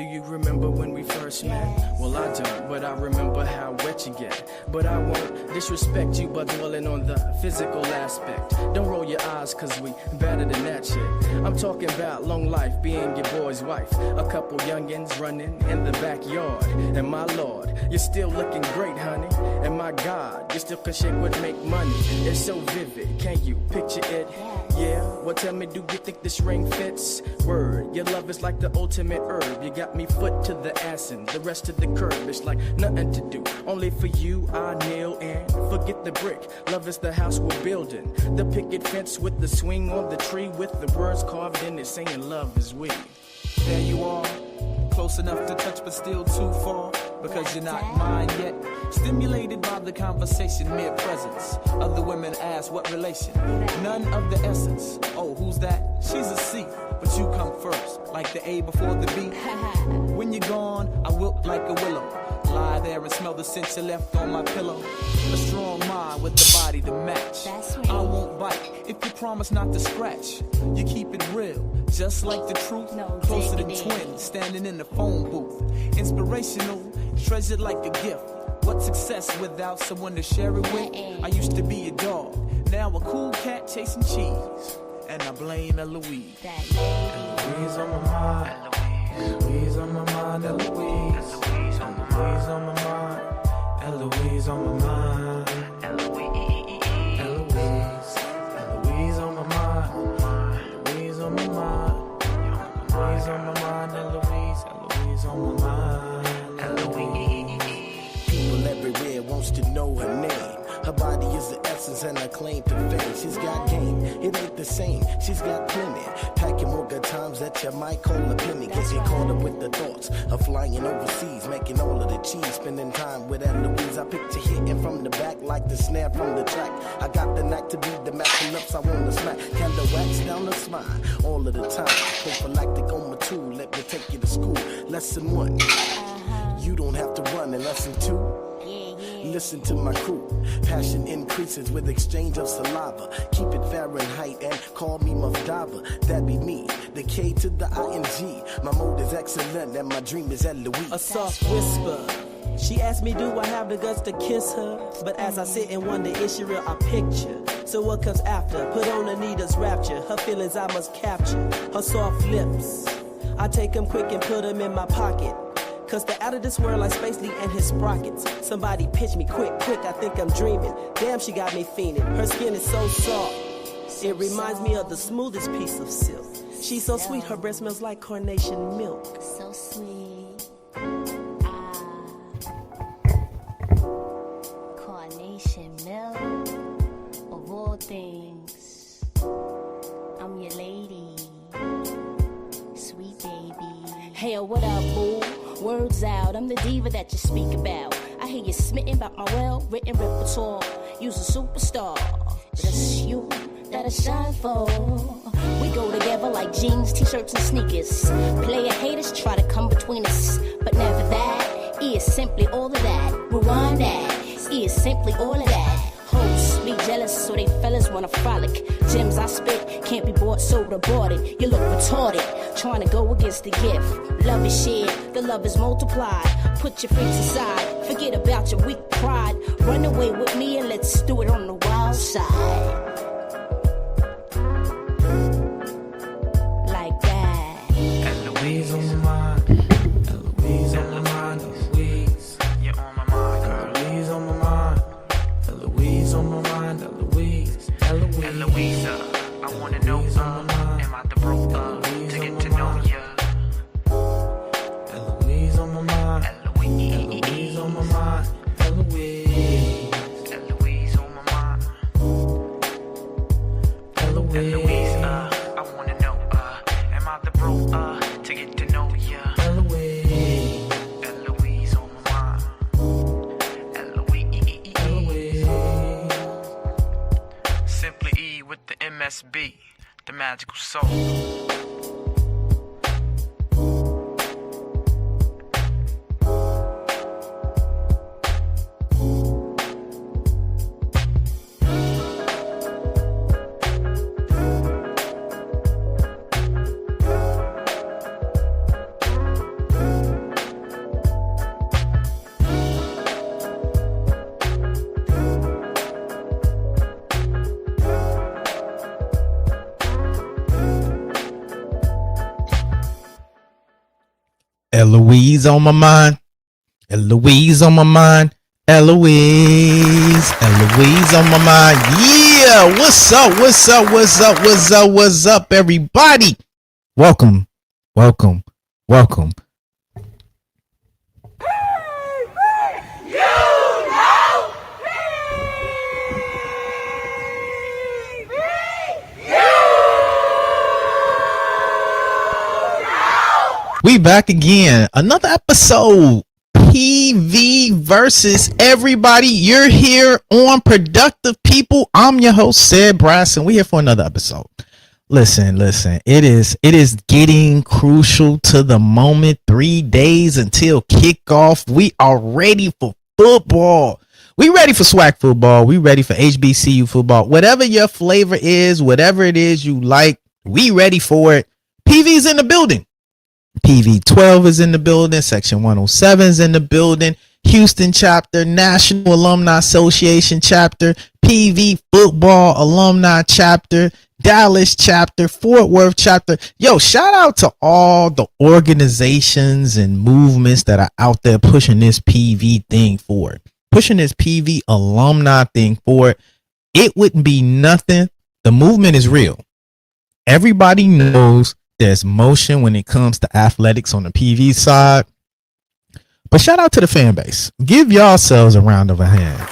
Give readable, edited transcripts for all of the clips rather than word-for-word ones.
Do you remember when we first met? Well, I don't, but I remember how wet you get. But I won't disrespect you by dwelling on the physical aspect. Don't roll your eyes, cause we better than that shit. I'm talking about long life, being your boy's wife. A couple youngins running in the backyard. And my lord, you're still looking great, honey. And my God, you still can shake what make money. It's so vivid, can't you picture it? Yeah, well tell me, do you think this ring fits? Word, your love is like the ultimate herb. You got me foot to the ass and the rest of the curb. It's like nothing to do, only for you I kneel and forget the brick. Love is the house we're building, the picket fence with the swing on the tree, with the words carved in it saying love is we. There you are, close enough to touch but still too far, because you're not mine yet. Stimulated by the conversation, mere presence. Other women ask what relation, none of the essence. Oh, who's that? She's a C, but you come first, like the A before the B. When you're gone, I wilt like a willow. Lie there and smell the scent you left on my pillow. A strong mind with the body to match. I won't bite if you promise not to scratch. You keep it real, just like the truth. Closer than twins, standing in the phone booth. Inspirational, treasured like a gift. What's success without someone to share it with? I used to be a dog, now a cool cat chasing cheese. And I blame Eloise. Eloise on my mind. Eloise on my mind. Eloise. Eloise on my mind. Eloise on my mind. Eloise. Eloise on my mind. Eloise on my mind. Eloise on my mind. Eloise. Eloise on my mind. Eloise. People everywhere wants to know her name. Her body is the essence and her claim to fame. She's got game, it ain't the same. She's got plenty, packing more good times that you might call a penny. Getting caught up with the thoughts of flying overseas, making all of the cheese, spending time with Eloise. I picture hitting from the back like the snare from the track. I got the knack to be the matching ups I wanna smack. Candle wax down the spine all of the time. Prophylactic on my tool, let me take you to school. Lesson 1, you don't have to run. And lesson 2, listen to my crew. Passion increases with exchange of saliva. Keep it Fahrenheit and call me Muffdava. That be me, the K to the ING. My mode is excellent and my dream is Eloise. A soft whisper. She asked me, do I have the guts to kiss her? But as I sit and wonder, is she real? I picture. So what comes after? Put on Anita's rapture. Her feelings I must capture. Her soft lips, I take them quick and put them in my pocket. Cause they're out of this world like Space Lee and his sprockets. Somebody pitch me quick, I think I'm dreaming. Damn, she got me fiending. Her skin is so soft, it reminds me of the smoothest piece of silk. She's so sweet, her breath smells like carnation milk. So sweet. Carnation milk, of all things. I'm your lady, sweet baby. Hey, what up, boo? Words out, I'm the diva that you speak about. I hear you smitten about my well-written repertoire. You's a superstar, but it's you that I shine for. We go together like jeans, t-shirts, and sneakers. Player haters try to come between us, but never that. E is simply all of that. Rewind that. E is simply all of that. Hoes be jealous, so they fellas wanna frolic. Gems I spit can't be bought, sold or boarded. You look retarded, trying to go against the gift. Love is shared, the love is multiplied. Put your freaks aside, forget about your weak pride. Run away with me and let's do it on the wild side. Like that. Eloise on my mind. Eloise on my mind. Eloise, you're on my mind, girl. Eloise on my mind. Eloise on my mind. Eloise. Eloise. Eloisa, I wanna know, am I the bro to get to know ya? Eloise on my mind. Eloise on my mind. Eloise. Eloise on my mind. Eloise, I wanna know, am I the bro to get to know ya? Eloise. Eloise on my mind. Eloise. Eloise. Simply E with the MSB, the magical soul. Eloise on my mind. Eloise on my mind. Eloise on my mind. Yeah, what's up, everybody? Welcome. We back again. Another episode. PV versus everybody. You're here on Productive People. I'm your host, Sed Brass, and we're here for another episode. Listen. It is getting crucial to the moment. 3 days until kickoff. We are ready for football. We ready for SWAC football. We ready for HBCU football. Whatever your flavor is, whatever it is you like, we ready for it. PV's in the building. PV 12 is in the building. Section 107 is in the building. Houston chapter, National Alumni Association chapter, PV football alumni chapter, Dallas chapter, Fort Worth chapter. Yo, shout out to all the organizations and movements that are out there pushing this PV thing forward, pushing this PV alumni thing forward. It wouldn't be nothing. The movement is real. Everybody knows there's motion when it comes to athletics on the PV side. But shout out to the fan base. Give yourselves a round of applause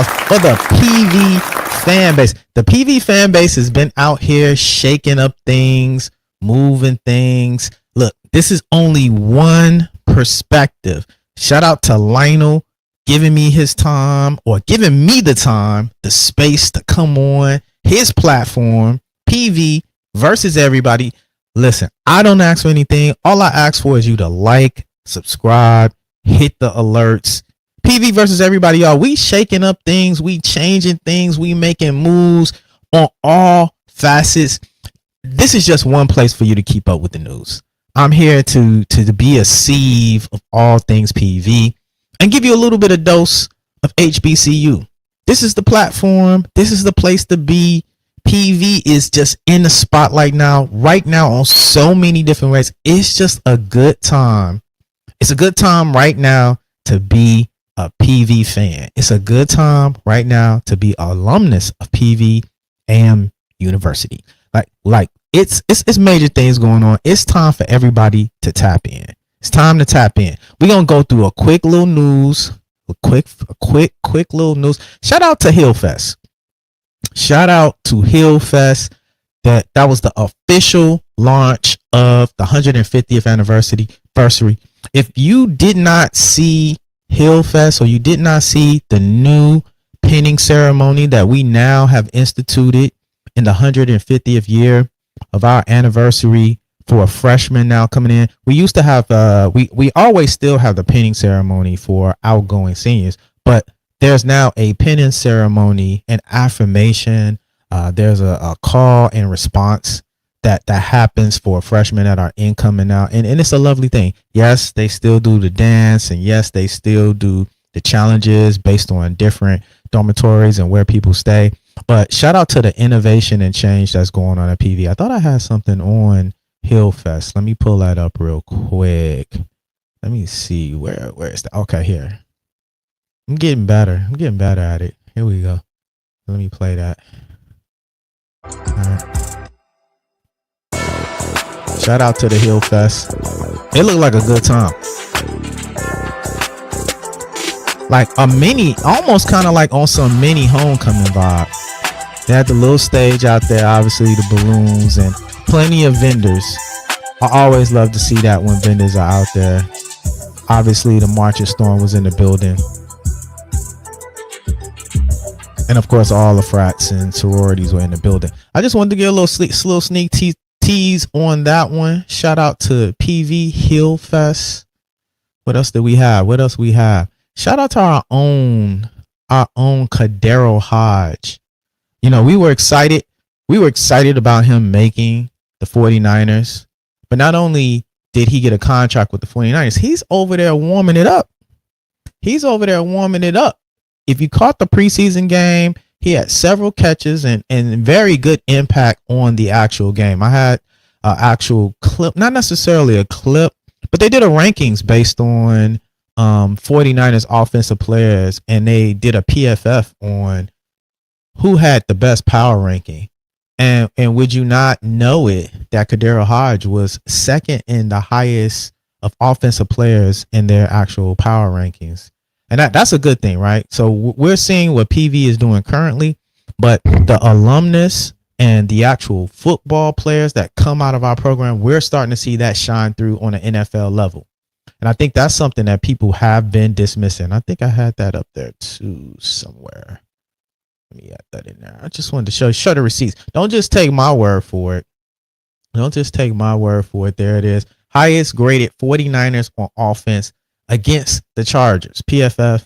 for the PV fan base. The PV fan base has been out here shaking up things, moving things. Look, this is only one perspective. Shout out to Lionel giving me his time, or giving me the time, the space to come on his platform, PV versus everybody. Listen, I don't ask for anything. All I ask for is you to like, subscribe, hit the alerts. PV versus everybody, y'all. We shaking up things, we changing things, we making moves on all facets. This is just one place for you to keep up with the news. I'm here to be a sieve of all things PV and give you a little bit of dose of HBCU. This is the platform. This is the place to be. PV is just in the spotlight right now on so many different ways. It's just a good time. It's a good time right now to be a PV fan. It's a good time right now to be alumnus of PVAMU University. Like it's major things going on. It's time for everybody to tap in. It's time to tap in. We're gonna go through a quick little news. A quick little news. Shout out to Hillfest. Shout out to Hillfest. That was the official launch of the 150th anniversary. If you did not see Hillfest, or you did not see the new pinning ceremony that we now have instituted in the 150th year of our anniversary for freshmen now coming in, we used to have we always still have the pinning ceremony for outgoing seniors, but there's now a pinning ceremony and affirmation. There's a call and response that happens for freshmen that are incoming now. And it's a lovely thing. Yes, they still do the dance, and yes, they still do the challenges based on different dormitories and where people stay. But shout out to the innovation and change that's going on at PV. I thought I had something on Hillfest. Let me pull that up real quick. Let me see where is that? Okay, here. I'm getting better at it. Here we go. Let me play that. All right. Shout out to the Hillfest. It looked like a good time. Like a mini, almost kind of like on some mini homecoming vibe. They had the little stage out there, obviously the balloons, and plenty of vendors. I always love to see that when vendors are out there. Obviously the Marcher Storm was in the building. And of course, all the frats and sororities were in the building. I just wanted to get a little sneak tease on that one. Shout out to PV Hillfest. What else do we have? Shout out to our own Kadero Hodge. You know, we were excited about him making the 49ers. But not only did he get a contract with the 49ers, he's over there warming it up. If you caught the preseason game, he had several catches and very good impact on the actual game. I actual clip, not necessarily a clip, but they did a rankings based on 49ers offensive players, and they did a PFF on who had the best power ranking. And would you not know it that Kadero Hodge was second in the highest of offensive players in their actual power rankings. And that's a good thing, right? So we're seeing what PV is doing currently, but the alumnus and the actual football players that come out of our program, we're starting to see that shine through on an NFL level. And I think that's something that people have been dismissing. I think I had that up there too somewhere. Let me add that in there. I just wanted to show the receipts. Don't just take my word for it. Don't just take my word for it. There it is. Highest graded 49ers on offense against the Chargers. PFF,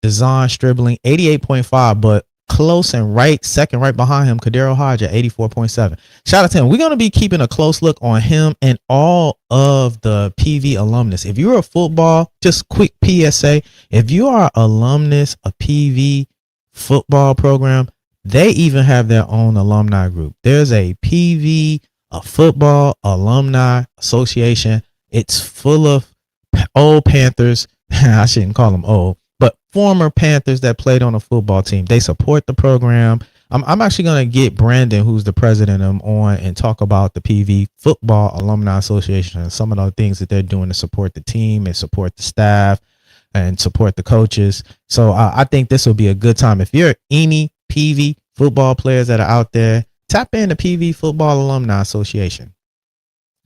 Design Stribling, 88.5, but close and second right behind him, Kadero Hodge at 84.7. Shout out to him. We're going to be keeping a close look on him and all of the PV alumnus. If you're a football, just quick PSA, if you are alumnus, a PV football program, they even have their own alumni group. There's a PV, a football alumni association. It's full of old Panthers. I shouldn't call them old, but former Panthers that played on a football team. They support the program. I'm actually going to get Brandon, who's the president of them, on and talk about the PV Football Alumni Association and some of the things that they're doing to support the team and support the staff and support the coaches. So I think this will be a good time. If you're any PV football players that are out there, tap in the PV Football Alumni Association.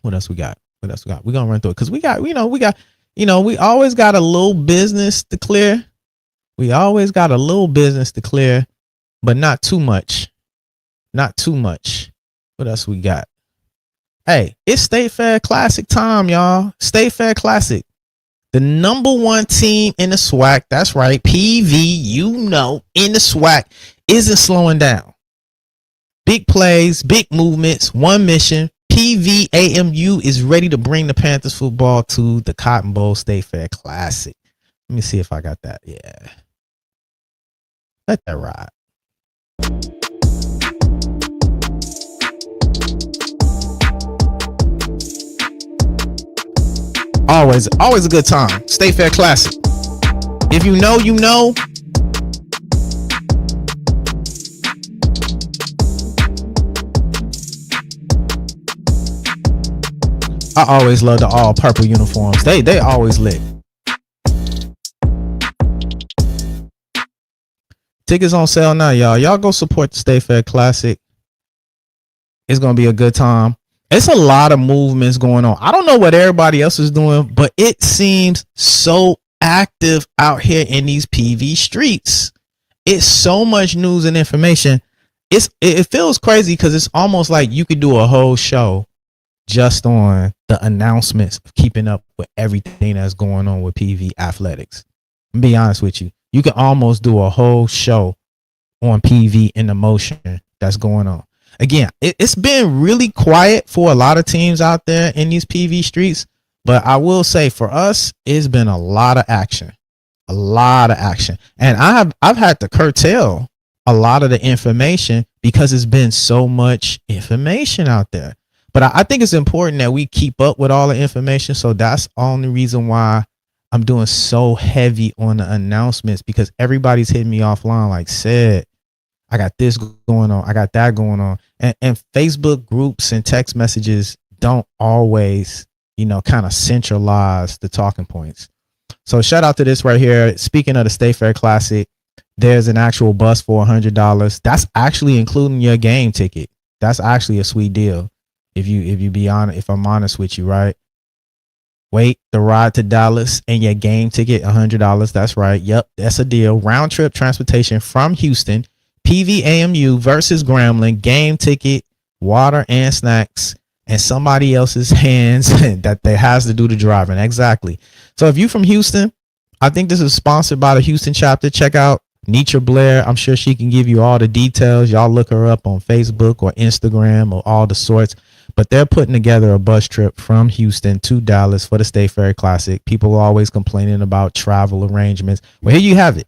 What else we got? We're going to run through it because we always got a little business to clear. We always got a little business to clear, but not too much. Not too much. What else we got? Hey, it's State Fair Classic time, y'all. State Fair Classic. The number one team in the SWAC, that's right, PV, in the SWAC, isn't slowing down. Big plays, big movements, one mission. PVAMU is ready to bring the Panthers football to the Cotton Bowl State Fair Classic. Let me see if I got that. Yeah. Let that ride. Always a good time. State Fair Classic. If you know, you know. I always love the all purple uniforms. They always lit. Tickets on sale now, y'all. Y'all go support the State Fair Classic. It's gonna be a good time. It's a lot of movements going on. I don't know what everybody else is doing, but it seems so active out here in these PV streets. It's so much news and information. It feels crazy because it's almost like you could do a whole show just on the announcements of keeping up with everything that's going on with PV athletics. I'll be honest with you. You can almost do a whole show on PV and the motion that's going on. Again, it's been really quiet for a lot of teams out there in these PV streets, but I will say for us, it's been a lot of action, and I've had to curtail a lot of the information because it's been so much information out there. But I think it's important that we keep up with all the information. So that's the only reason why I'm doing so heavy on the announcements, because everybody's hitting me offline like, Sed, I got this going on, I got that going on. And Facebook groups and text messages don't always, kind of centralize the talking points. So shout out to this right here. Speaking of the State Fair Classic, there's an actual bus for $100. That's actually including your game ticket. That's actually a sweet deal. If I'm honest with you, right? Wait, the ride to Dallas and your game ticket, $100. That's right. Yep, that's a deal. Round trip transportation from Houston, PVAMU versus Grambling, game ticket, water and snacks, and somebody else's hands that they has to do the driving. Exactly. So if you from Houston, I think this is sponsored by the Houston chapter. Check out Nietzsche Blair. I'm sure she can give you all the details. Y'all look her up on Facebook or Instagram or all the sorts. But they're putting together a bus trip from Houston to Dallas for the State Fair Classic. People are always complaining about travel arrangements. Well, here you have it.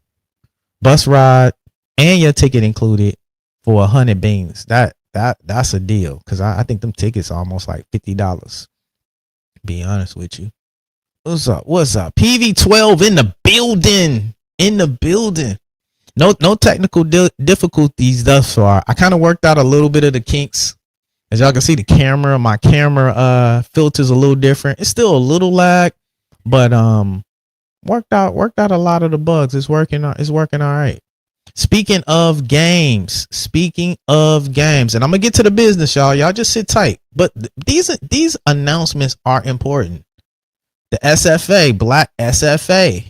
Bus ride and your ticket included for 100 beans. that's a deal. Cause I think them tickets are almost like $50. Be honest with you. What's up? PV12 in the building. No technical difficulties thus far. I kind of worked out a little bit of the kinks. As y'all can see, my camera filter's a little different. It's still a little lag, but worked out a lot of the bugs. It's working all right. Speaking of games, and I'm gonna get to the business, y'all. Y'all just sit tight. But these announcements are important. The SFA, Black SFA.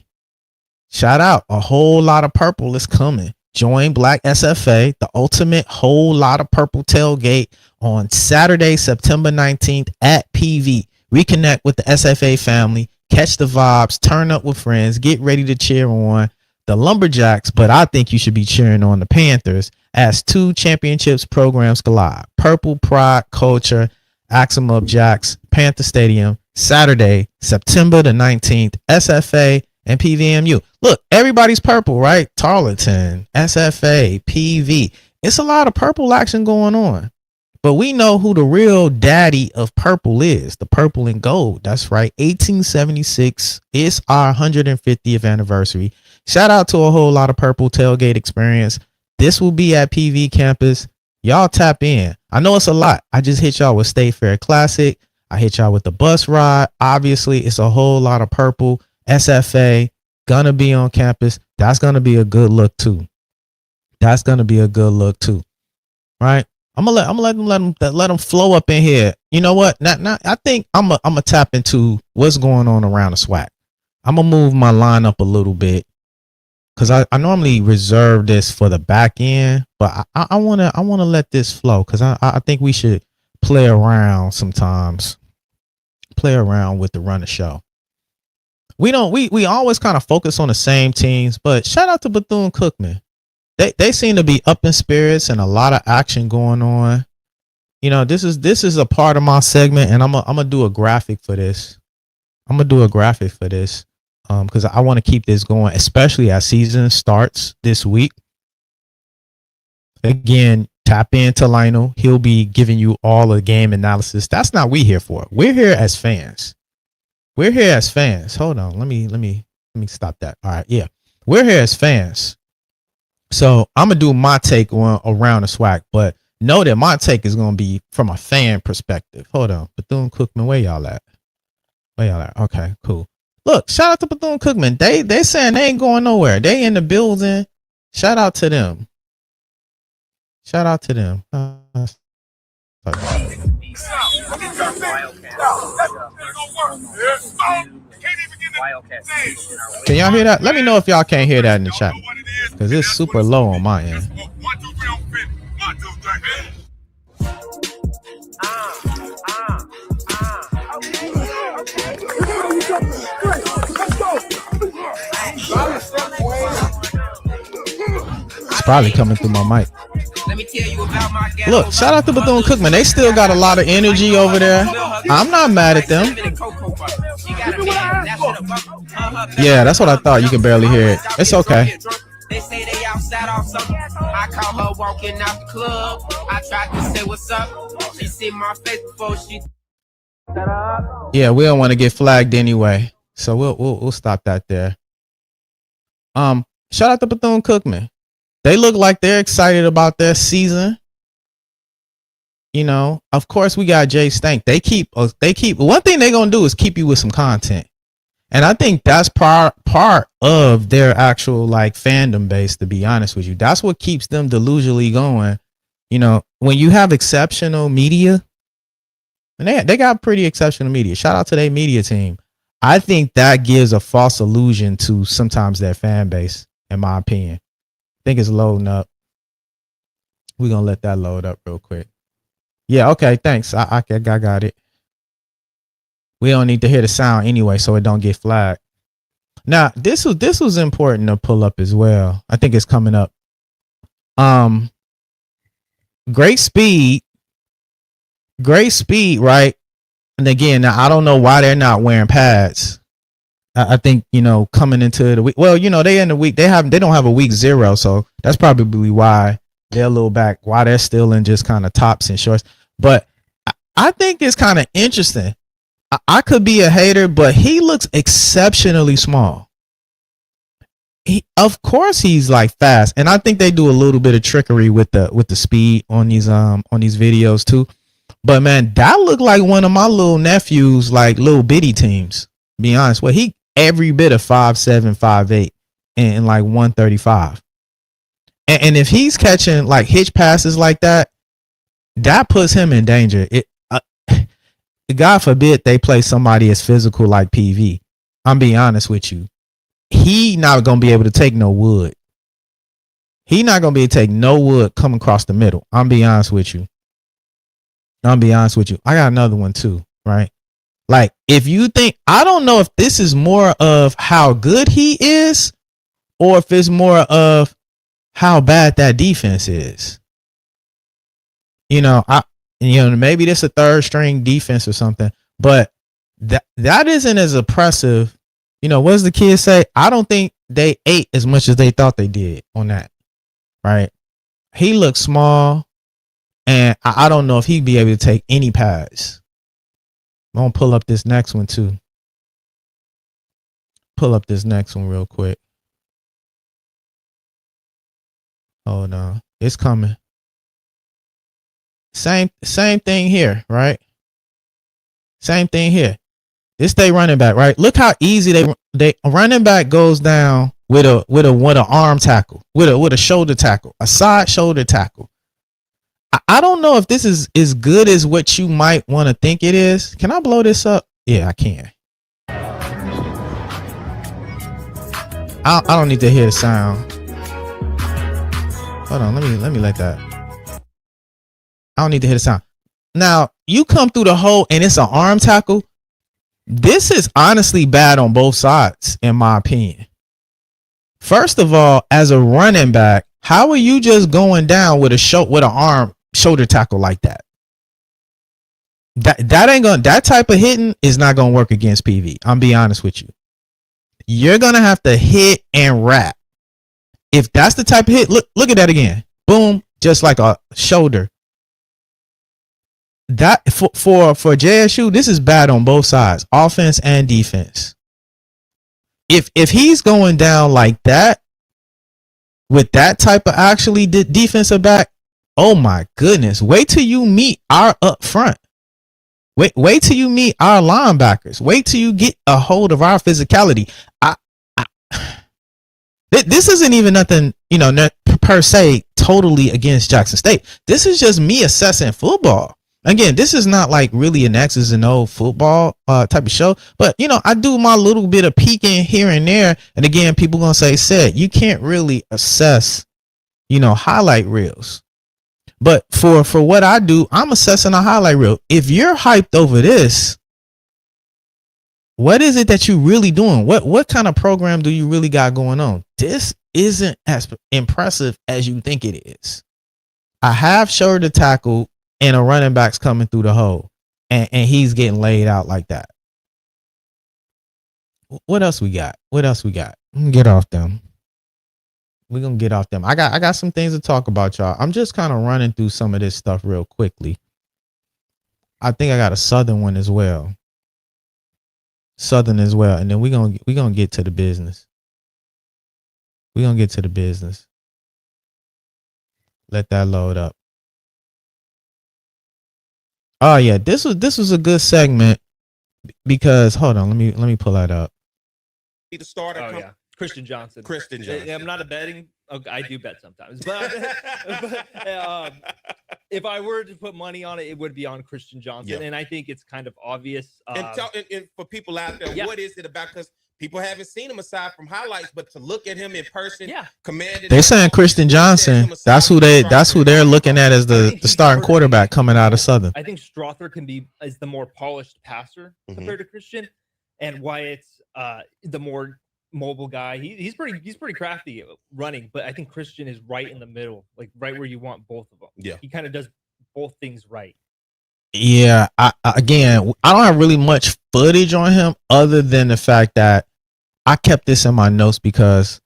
Shout out, a whole lot of purple is coming. Join Black SFA, the ultimate whole lot of purple tailgate on Saturday, September 19th at PV. Reconnect with the SFA family, catch the vibes, turn up with friends, get ready to cheer on the Lumberjacks, but I think you should be cheering on the Panthers as 2 championships programs collide. Purple Pride Culture, Axum Jacks, Panther Stadium, Saturday, September the 19th, SFA and PVAMU. Look, everybody's purple, right? Tarleton, SFA, PV. It's a lot of purple action going on. But we know who the real daddy of purple is, the purple and gold. That's right, 1876 is our 150th anniversary. Shout out to a whole lot of purple tailgate experience. This will be at PV campus. Y'all tap in. I know it's a lot. I just hit y'all with State Fair Classic. I hit y'all with the bus ride. Obviously, it's a whole lot of purple. SFA gonna be on campus. That's gonna be a good look too. Right? I'm gonna let them flow up in here. You know what? Now I think I'm gonna tap into what's going on around the SWAC. I'm gonna move my line up a little bit because I normally reserve this for the back end, but I wanna let this flow because I think we should play around sometimes. Play around with the run of show. We always kind of focus on the same teams, but shout out to Bethune-Cookman. They seem to be up in spirits and a lot of action going on. You know, this is a part of my segment, and I'm gonna do a graphic for this. Because I want to keep this going, especially as season starts this week. Again, tap into Lionel. He'll be giving you all the game analysis. That's not what we here for. We're here as fans. Hold on. Let me stop that. All right. Yeah. We're here as fans. So I'm going to do my take on around the SWAC, but know that my take is going to be from a fan perspective. Hold on. Bethune-Cookman, where y'all at? Okay, cool. Look, shout out to Bethune-Cookman. They saying they ain't going nowhere. They in the building. Shout out to them. Can y'all hear that? Let me know if y'all can't hear that in the chat, because it's super low on my end. It's probably coming through my mic. Look, shout out to Bethune-Cookman. They still got a lot of energy over there. I'm not mad at them. Yeah, that's what I thought. You can barely hear it. It's okay. They say they outside off something. I caught her walking out the club. I tried to say what's up. She seen my face before she. Yeah, we don't want to get flagged anyway, so we'll stop that there. Shout out to Bethune-Cookman. They look like they're excited about their season. You know, of course we got Jay Stank. They keep one thing they're gonna do is keep you with some content. And I think that's part of their actual like fandom base, to be honest with you. That's what keeps them delusionally going. You know, when you have exceptional media, and they got pretty exceptional media. Shout out to their media team. I think that gives a false illusion to sometimes their fan base, in my opinion. I think it's loading up. We're gonna let that load up real quick. Yeah, okay, thanks. I got it. We don't need to hear the sound anyway, so it don't get flagged. Now, this was important to pull up as well. I think it's coming up. Great speed, right? And again, now I don't know why they're not wearing pads. I think, you know, coming into the week, well, you know, they in the week, they don't have a week 0, so that's probably why their little back while they're still in just kind of tops and shorts. But I think it's kind of interesting. I could be a hater, but he looks exceptionally small. Of course he's like fast, and I think they do a little bit of trickery with the speed on these videos too. But man, that looked like one of my little nephews, like little bitty teams. To be honest, well, he every bit of 5'7", 5'8", and like 135. And if he's catching like hitch passes like that, that puts him in danger. God forbid they play somebody as physical like PV. I'm being honest with you. He not gonna be able to take no wood. He not gonna be able to take no wood coming across the middle. I'm being honest with you. I got another one too, right? Like, if you think, I don't know if this is more of how good he is, or if it's more of how bad that defense is. Maybe this a third string defense or something, but that isn't as impressive. What does the kids say? I don't think they ate as much as they thought they did on that, right? He looks small, and I don't know if he'd be able to take any pass. I'm gonna pull up this next one too. Pull up this next one real quick. Hold on, it's coming. Same thing here, right? Same thing here. This they running back, right? Look how easy they running back goes down with an arm tackle, with a shoulder tackle, a side shoulder tackle. I don't know if this is as good as what you might want to think it is. Can I blow this up? Yeah, I can. I don't need to hear the sound. Hold on, let me let that. I don't need to hear the sound. Now, you come through the hole and it's an arm tackle. This is honestly bad on both sides, in my opinion. First of all, as a running back, how are you just going down with an arm shoulder tackle like that? That type of hitting is not gonna work against PV. I'm being honest with you. You're gonna have to hit and wrap. If that's the type of hit, look at that again. Boom, just like a shoulder. That for JSU, this is bad on both sides, offense and defense. If he's going down like that with that type of actually defensive back, oh my goodness! Wait till you meet our up front. Wait till you meet our linebackers. Wait till you get a hold of our physicality. This isn't even nothing, per se, totally against Jackson State. This is just me assessing football. Again, this is not like really an X's and O football type of show, but I do my little bit of peeking here and there. And again, people gonna say, "Sed, you can't really assess, highlight reels." But for what I do, I'm assessing a highlight reel. If you're hyped over this, what is it that you really doing? What kind of program do you really got going on? This isn't as impressive as you think it is. I have shoulder tackle and a running back's coming through the hole, and he's getting laid out like that. What else we got? I'm gonna get off them. We're gonna get off them. I got some things to talk about, y'all. I'm just kind of running through some of this stuff real quickly. I think I got a Southern one as well. And then we're gonna get to the business. Let that load up. Oh yeah, this was a good segment because hold on, let me pull that up. The starter. Oh yeah, Christian Johnson. I'm not a betting. I do bet sometimes, but if I were to put money on it, it would be on Christian Johnson, and I think it's kind of obvious. And for people out there, what is it about? Because people haven't seen him aside from highlights, but to look at him in person, commanded. They're saying Christian Johnson. That's who they're looking at as the starting quarterback coming out of Southern. I think Strother is the more polished passer compared to Christian, and Wyatt's the more mobile guy. He's pretty crafty running, but I think Christian is right in the middle, like right where you want both of them. Yeah, he kind of does both things right. Yeah, I don't have really much footage on him other than the fact that I kept this in my notes because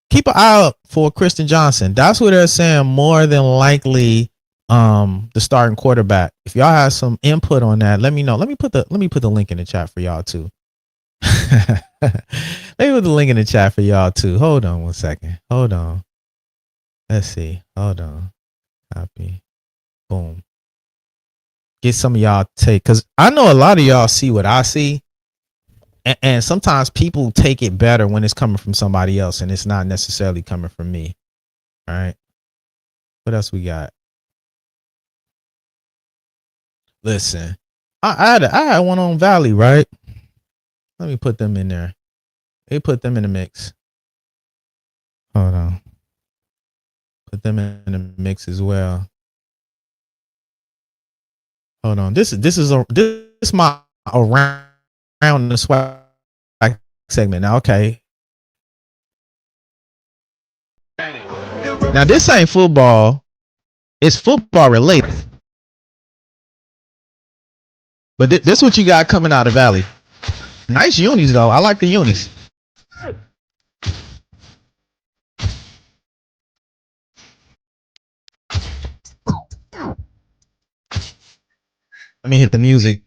keep an eye out for Kristen Johnson. That's what they're saying. More than likely, the starting quarterback. If y'all have some input on that, let me know. Let me put the link in the chat for y'all too. Let me put the link in the chat for y'all too. Hold on one second. Hold on. Let's see. Hold on. Copy. Boom. Get some of y'all take, because I know a lot of y'all see what I see, and sometimes people take it better when it's coming from somebody else and it's not necessarily coming from me. All right. What else we got? Listen, I had one on Valley, right? Let me put them in there. They put them in the mix. Hold on. Put them in the mix as well. Hold on. This is my around the swag segment. Now, okay. Now this ain't football. It's football related. But this what you got coming out of Valley. Nice unis though. I like the unis. Let me hit the music.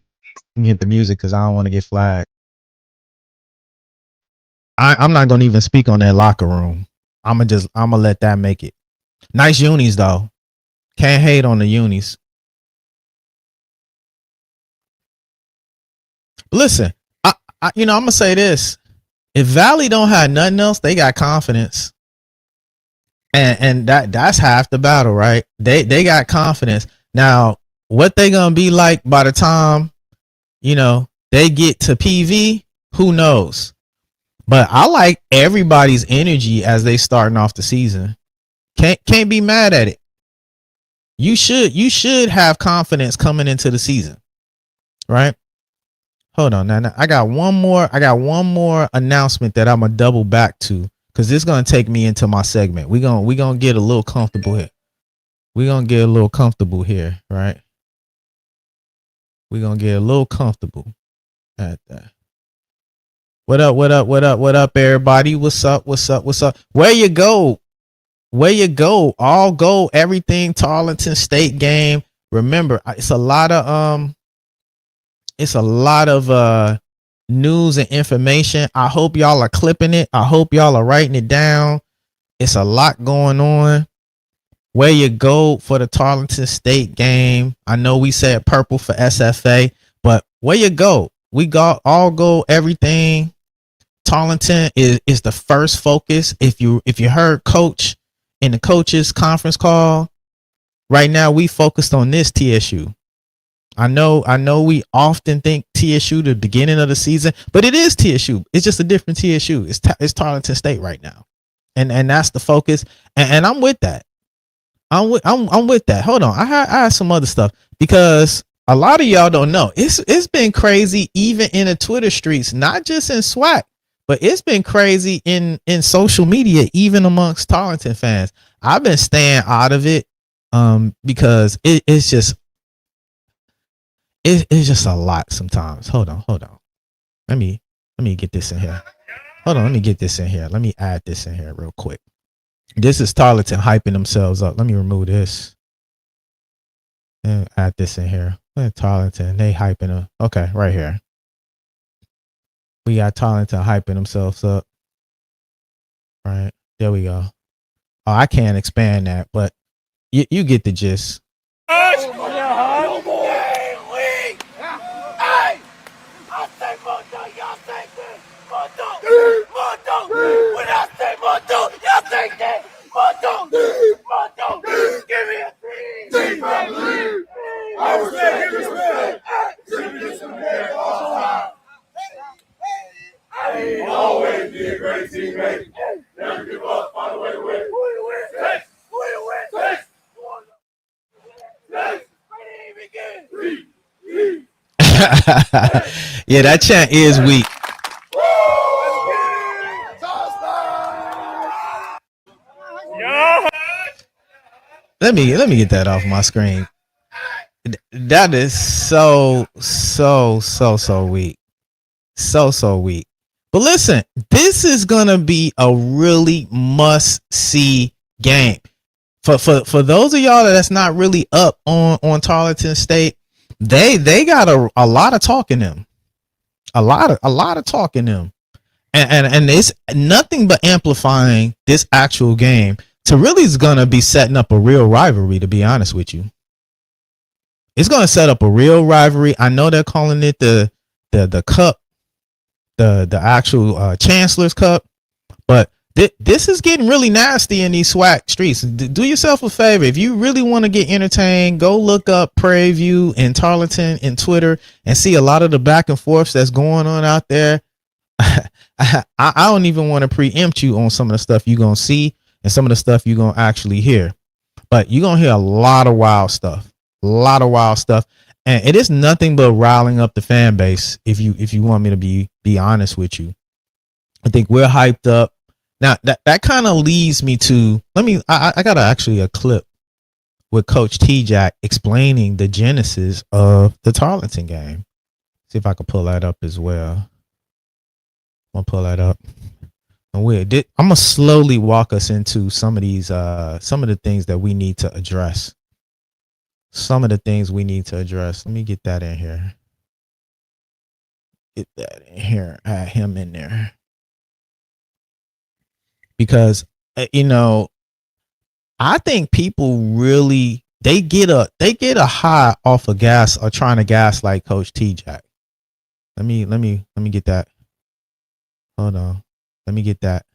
Let me hit the music because I don't want to get flagged. I'm not gonna even speak on that locker room. I'm gonna let that make it. Nice unis though. Can't hate on the unis. Listen, I'm gonna say this. If Valley don't have nothing else, they got confidence. And that's half the battle, right? They got confidence. Now, what they gonna be like by the time, they get to PV, who knows? But I like everybody's energy as they starting off the season. Can't be mad at it. You should have confidence coming into the season, right? Hold on, now I got one more announcement that I'm gonna double back to, because this is gonna take me into my segment. We gonna get a little comfortable here. We're gonna get a little comfortable here, right? We're gonna get a little comfortable at that. What up, everybody? What's up? Where you go? All go, everything Tarleton State game. Remember, it's a lot of news and information. I hope y'all are clipping it. I hope y'all are writing it down. It's a lot going on. Where you go for the Tarleton State game? I know we said purple for SFA, but where you go? We got all go, everything. Tarleton is the first focus. If you heard Coach in the coaches conference call, right now we focused on this TSU. I know we often think TSU the beginning of the season, but it is TSU. It's just a different TSU. It's Tarleton State right now, and that's the focus. And I'm with that. I'm with that. Hold on, I had some other stuff, because a lot of y'all don't know. It's been crazy even in the Twitter streets, not just in SWAC, but it's been crazy in social media, even amongst Tarleton fans. I've been staying out of it because it's just a lot sometimes. Hold on. Let me get this in here. Hold on, let me get this in here. Let me add this in here real quick. This is Tarleton hyping themselves up. Let me remove this and add this in here. Tarleton, they hyping them. Okay, right here. We got Tarleton hyping themselves up. Right, there we go. Oh, I can't expand that, but you get the gist. Always be a great teammate. Never give up. Find a way to win. Yeah, that chant is weak. Let me get that off my screen. That is so weak. So weak. But listen, this is gonna be a really must-see game. For those of y'all that's not really up on Tarleton State, they got a lot of talking them. A lot of talking them. And it's nothing but amplifying this actual game to really is gonna be setting up a real rivalry, to be honest with you. It's gonna set up a real rivalry. I know they're calling it the cup, the actual Chancellor's Cup, but this is getting really nasty in these SWAC streets. Do yourself a favor. If you really want to get entertained, go look up Prairie View and Tarleton and Twitter and see a lot of the back and forths that's going on out there. I don't even want to preempt you on some of the stuff you're going to see and some of the stuff you're going to actually hear. But you're going to hear a lot of wild stuff. And it is nothing but riling up the fan base. If you want me to be honest with you, I think we're hyped up. Now that kind of leads me to, I got actually a clip with Coach T-Jack explaining the genesis of the Tarleton game. See if I can pull that up as well. I'm gonna pull that up. And I'm gonna slowly walk us into some of the things that we need to address. Let me get that in here. Add him in there. Because I think people really they get a high off of gas or trying to gaslight Coach T-Jack. Let me get that. Hold on. Let me get that.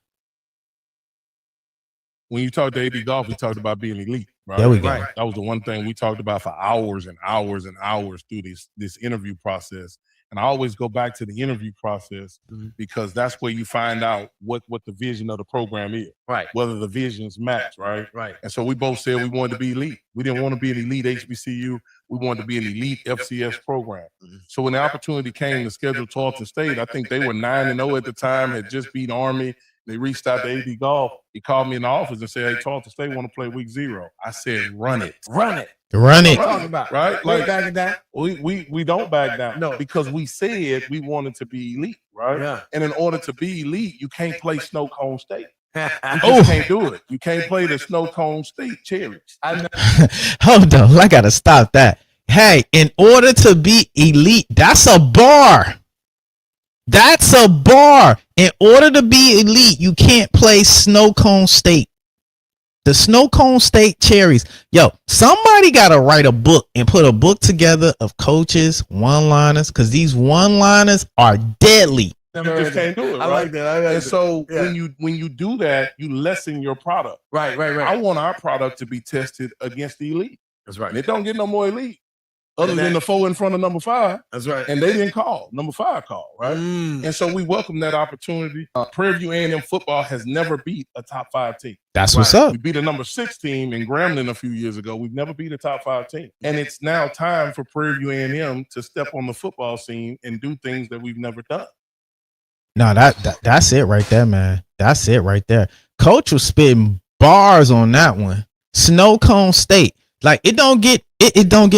When you talk to AD Golf, we talked about being elite, right? There we go. Right. That was the one thing we talked about for hours and hours and hours through this interview process. And I always go back to the interview process because that's where you find out what the vision of the program is. Right. Whether the visions match, right? Right. And so we both said we wanted to be elite. We didn't want to be an elite HBCU. We wanted to be an elite FCS program. So when the opportunity came to schedule Tarleton State, I think they were 9-0 at the time, had just beat Army. They reached out to AD Golf. He called me in the office and said, "Hey, Tarleton State want to play week 0." I said, "Run it." Run About, right? Like backing down. We don't back down. No, because we said we wanted to be elite, right? Yeah. And in order to be elite, you can't play Snow Cone State. You just can't do it. You can't play the Snow Cone State Cherries. Hold on, I gotta stop that. Hey, in order to be elite, that's a bar. That's a bar. In order to be elite, you can't play Snow Cone State. The Snow Cone State Cherries. Yo, somebody got to write a book and put a book together of coaches, one-liners, because these one-liners are deadly. You just can't do it. I right? like that. And so when you do that, you lessen your product. Right. I want our product to be tested against the elite. That's right. And it don't get no more elite other than the 4 in front of number 5. That's right. And they didn't call. Number 5 called, right? And so we welcome that opportunity. Prairie View A&M football has never beat a top 5 team. That's what's up. We beat a number 6 team in Grambling a few years ago. We've never beat a top 5 team. And it's now time for Prairie View A&M to step on the football scene and do things that we've never done. No, that's it right there, man. That's it right there. Coach was spitting bars on that one. Snow Cone State. Like it don't get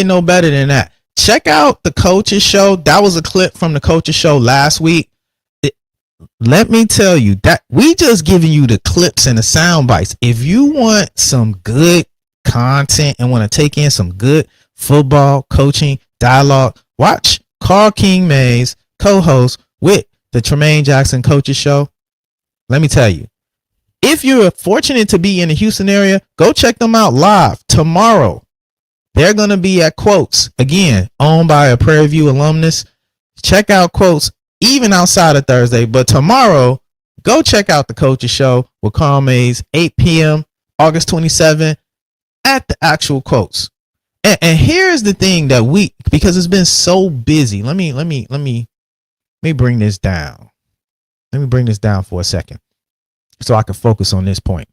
no better than that. Check out the Coaches Show. That was a clip from the Coaches Show last week. Let me tell you that we just giving you the clips and the sound bites. If you want some good content and want to take in some good football coaching dialogue, watch Carl King Mays co-host with the Tremaine Jackson Coaches Show. Let me tell you, if you're fortunate to be in the Houston area, go check them out live tomorrow. They're going to be at Quotes, again, owned by a Prairie View alumnus. Check out Quotes even outside of Thursday. But tomorrow, go check out the Coaches Show with Carl Mays, 8 p.m., August 27th, at the actual Quotes. And here's the thing that because it's been so busy. Let me bring this down. Let me bring this down for a second so I can focus on this point.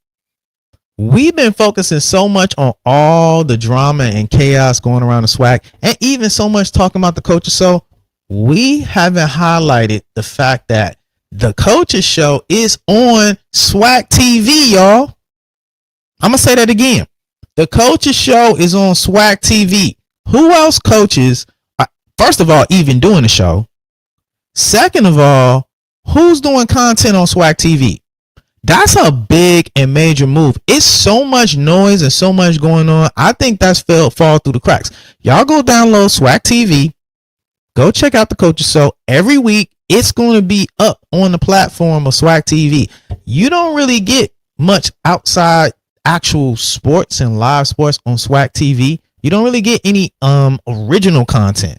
We've been focusing so much on all the drama and chaos going around the SWAC, and even so much talking about the Coaches Show. We haven't highlighted the fact that the Coaches Show is on SWAC TV, y'all. I'm going to say that again. The Coaches Show is on SWAC TV. Who else coaches, first of all, even doing the show? Second of all, Who's doing content on Swag TV? That's a big and major move. It's so much noise and so much going on. I think that's fall through the cracks. Y'all go download Swag TV. Go check out the Coaches Show every week. It's going to be up on the platform of Swag TV. You don't really get much outside actual sports and live sports on Swag TV. You don't really get any original content.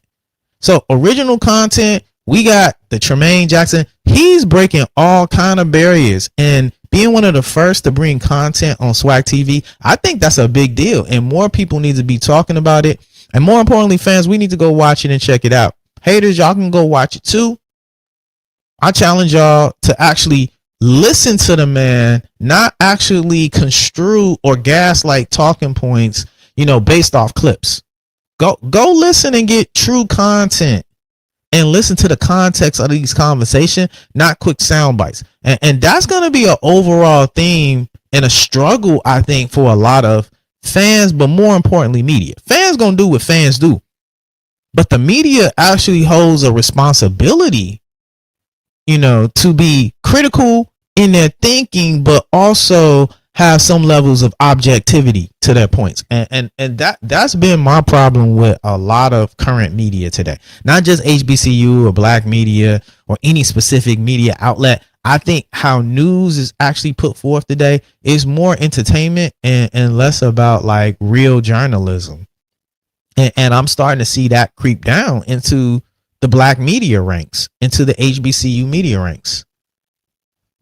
So original content, we got the Tremaine Jackson. He's breaking all kind of barriers and being one of the first to bring content on Swag TV. I think that's a big deal, and more people need to be talking about it. And more importantly, fans, we need to go watch it and check it out. Haters, y'all can go watch it too. I challenge y'all to actually listen to the man, not actually construe or gaslight talking points, based off clips. Go listen and get true content and listen to the context of these conversations, not quick sound bites. And that's going to be an overall theme and a struggle, I think, for a lot of fans, but more importantly, media. Fans going to do what fans do. But the media actually holds a responsibility, to be critical in their thinking, but also have some levels of objectivity to their points. And that's been my problem with a lot of current media today. Not just HBCU or black media or any specific media outlet. I think how news is actually put forth today is more entertainment and less about like real journalism. And I'm starting to see that creep down into the black media ranks, into the HBCU media ranks.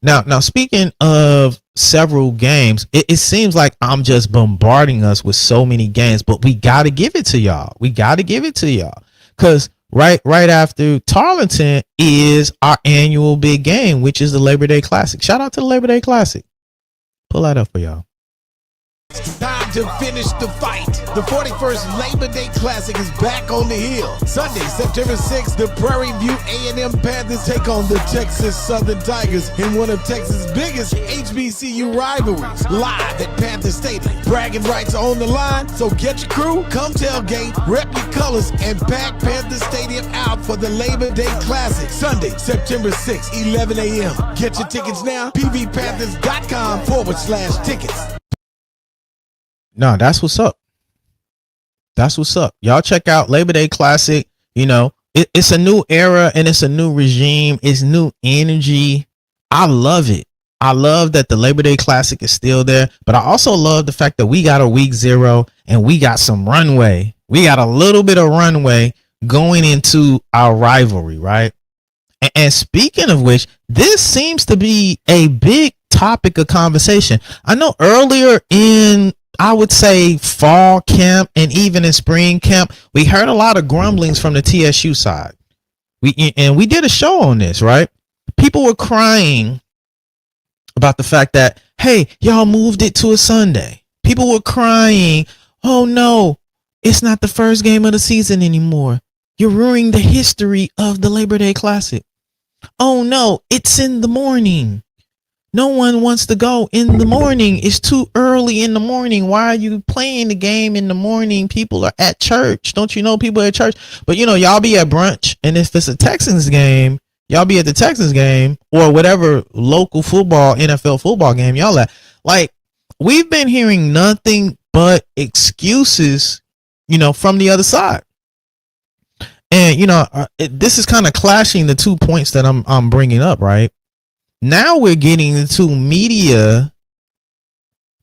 Now, speaking of several games, it seems like I'm just bombarding us with so many games, but we got to give it to y'all. Because right after Tarleton is our annual big game, which is the Labor Day Classic. Shout out to the Labor Day Classic. Pull that up for y'all. Time to finish the fight. The 41st Labor Day Classic is back on the hill. Sunday, September 6th, the Prairie View A&M Panthers take on the Texas Southern Tigers in one of Texas' biggest HBCU rivalries. Live at Panther Stadium. Bragging rights are on the line, so get your crew, come tailgate, rep your colors, and pack Panther Stadium out for the Labor Day Classic. Sunday, September 6th, 11 a.m. Get your tickets now, pvpanthers.com/tickets. No, that's what's up. Y'all check out Labor Day Classic. It's a new era and it's a new regime. It's new energy. I love it. I love that the Labor Day Classic is still there, but I also love the fact that we got a week 0 and we got some runway. We got a little bit of runway going into our rivalry, right? And speaking of which, this seems to be a big topic of conversation. I know earlier in, I would say, fall camp and even in spring camp, we heard a lot of grumblings from the TSU side. We did a show on this, right? People were crying about the fact that, hey, y'all moved it to a Sunday. People were crying, oh no, it's not the first game of the season anymore. You're ruining the history of the Labor Day Classic. Oh no, it's in the morning. No one wants to go in the morning. It's too early in the morning. Why are you playing the game in the morning? People are at church. Don't you know people are at church? But y'all be at brunch, and if it's a Texans game, y'all be at the Texans game or whatever local football, NFL football game y'all at. Like, we've been hearing nothing but excuses, from the other side. And, this is kind of clashing the 2 points that I'm bringing up, right? Now we're getting into media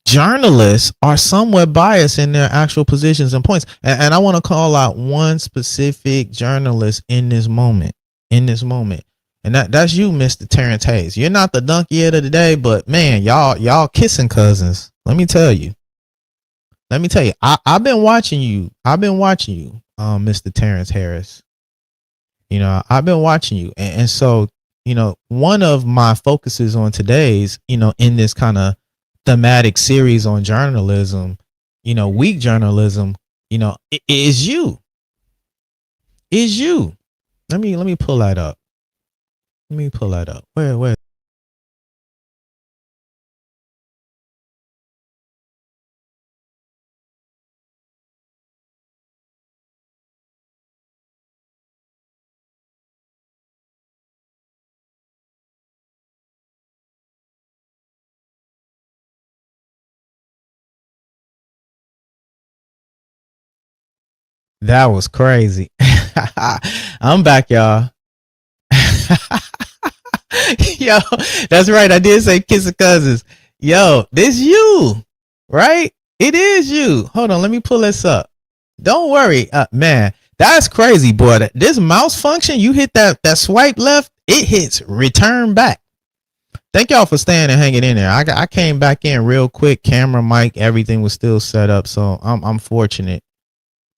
journalists are somewhat biased in their actual positions and points. And I want to call out one specific journalist in this moment. And that's you, Mr. Terrence Hayes. You're not the donkey of the day, but man, y'all kissing cousins. Let me tell you. I've been watching you. Mr. Terrence Harris. I've been watching you. And so, one of my focuses on today's, in this kind of thematic series on journalism, weak journalism, is you. Let me pull that up. Where? That was crazy. I'm back, y'all. Yo, that's right. I did say kiss of cousins. Yo, this you, right? It is you. Hold on, let me pull this up. Don't worry, man. That's crazy, boy. This mouse function, you hit that swipe left, it hits return back. Thank y'all for staying and hanging in there. I came back in real quick. Camera, mic, everything was still set up, so I'm fortunate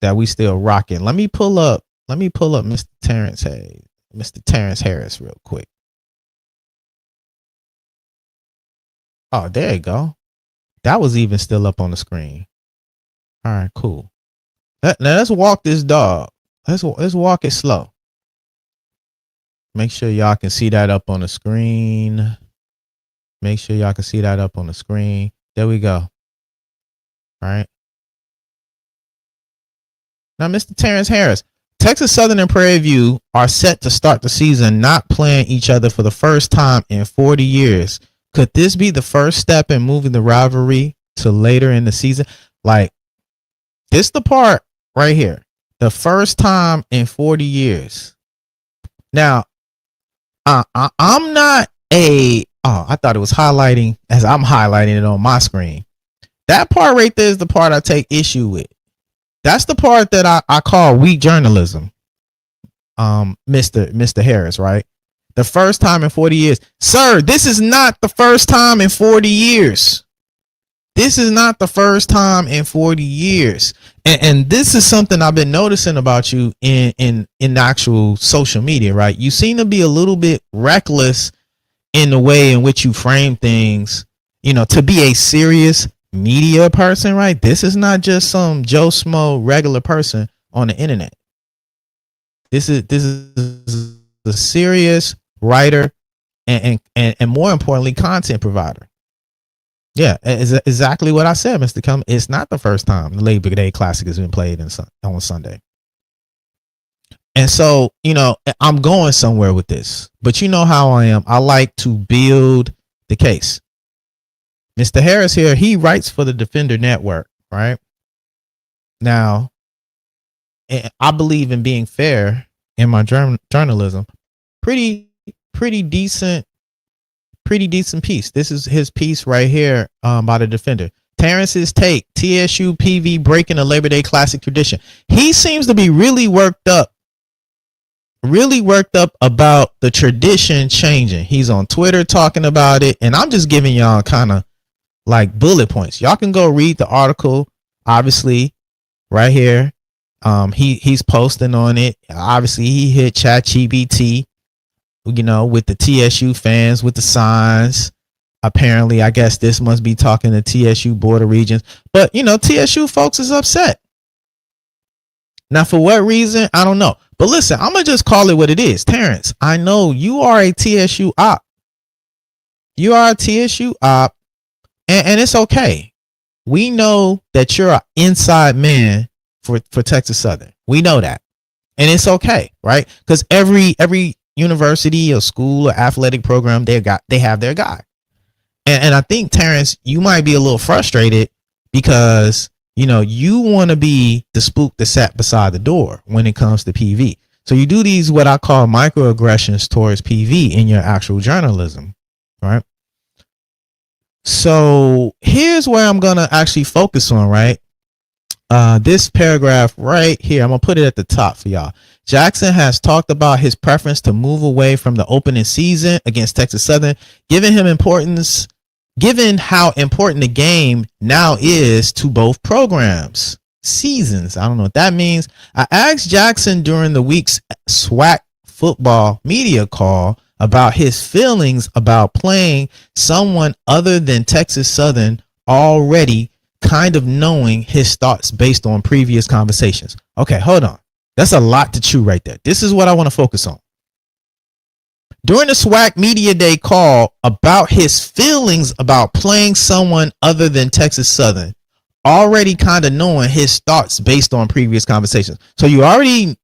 that we still rocking. Let me pull up Mr. Terrence Harris real quick. Oh, there you go. That was even still up on the screen. All right, cool. Now let's walk this dog. Let's walk it slow. Make sure y'all can see that up on the screen. Make sure y'all can see that up on the screen. There we go. All right. Now, Mr. Terrence Harris, Texas Southern and Prairie View are set to start the season not playing each other for the first time in 40 years. Could this be the first step in moving the rivalry to later in the season? Like, this the part right here. The first time in 40 years. Now, I'm not I thought it was highlighting as I'm highlighting it on my screen. That part right there is the part I take issue with. That's the part that I call weak journalism. Mr. Harris, right? The first time in 40 years. Sir, this is not the first time in 40 years. This is not the first time in 40 years. And this is something I've been noticing about you in actual social media, right? You seem to be a little bit reckless in the way in which you frame things, to be a serious media person, right? This is not just some Joe Smo regular person on the internet. This is a serious writer and more importantly, content provider. Yeah, it's exactly what I said, Mr. Kelman. It's not the first time the Labor Day Classic has been played on Sunday. And so, I'm going somewhere with this, but you know how I am. I like to build the case. Mr. Harris here, he writes for the Defender Network, right? Now, I believe in being fair in my journalism. Pretty decent piece. This is his piece right here by the Defender. Terrence's take, TSU PV breaking the Labor Day Classic tradition. He seems to be really worked up about the tradition changing. He's on Twitter talking about it, and I'm just giving y'all kind of like bullet points. Y'all can go read the article, obviously, right here. He's posting on it. Obviously, he hit ChatGPT, with the TSU fans with the signs. Apparently, I guess this must be talking to TSU border regions. But, TSU folks is upset. Now, for what reason? I don't know. But listen, I'm going to just call it what it is. Terrence, I know you are a TSU op. You are a TSU op, and it's okay. We know that you're an inside man for Texas Southern. We know that. And it's okay, right? Because every university or school or athletic program, they have their guy. And I think, Terrence, you might be a little frustrated because you want to be the spook that sat beside the door when it comes to PV. So you do these, what I call microaggressions towards PV in your actual journalism, right? So here's where I'm going to actually focus on, right? This paragraph right here, I'm going to put it at the top for y'all. Jackson has talked about his preference to move away from the opening season against Texas Southern, given how important the game now is to both programs. Seasons. I don't know what that means. I asked Jackson during the week's SWAC football media call about his feelings about playing someone other than Texas Southern, already kind of knowing his thoughts based on previous conversations. Okay, hold on. That's a lot to chew right there. This is what I want to focus on. During the SWAC Media Day call about his feelings about playing someone other than Texas Southern, already kind of knowing his thoughts based on previous conversations. So you already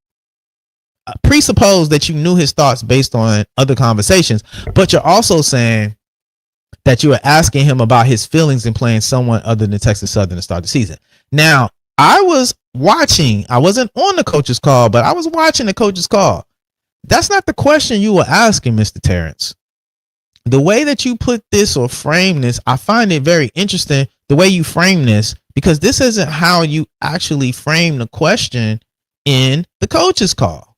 presuppose that you knew his thoughts based on other conversations, but you're also saying that you were asking him about his feelings in playing someone other than Texas Southern to start the season. Now, I was watching. I wasn't on the coach's call, but I was watching the coach's call. That's not the question you were asking, Mr. Terrence. The way that you put this or frame this, I find it very interesting the way you frame this, because this isn't how you actually frame the question in the coach's call.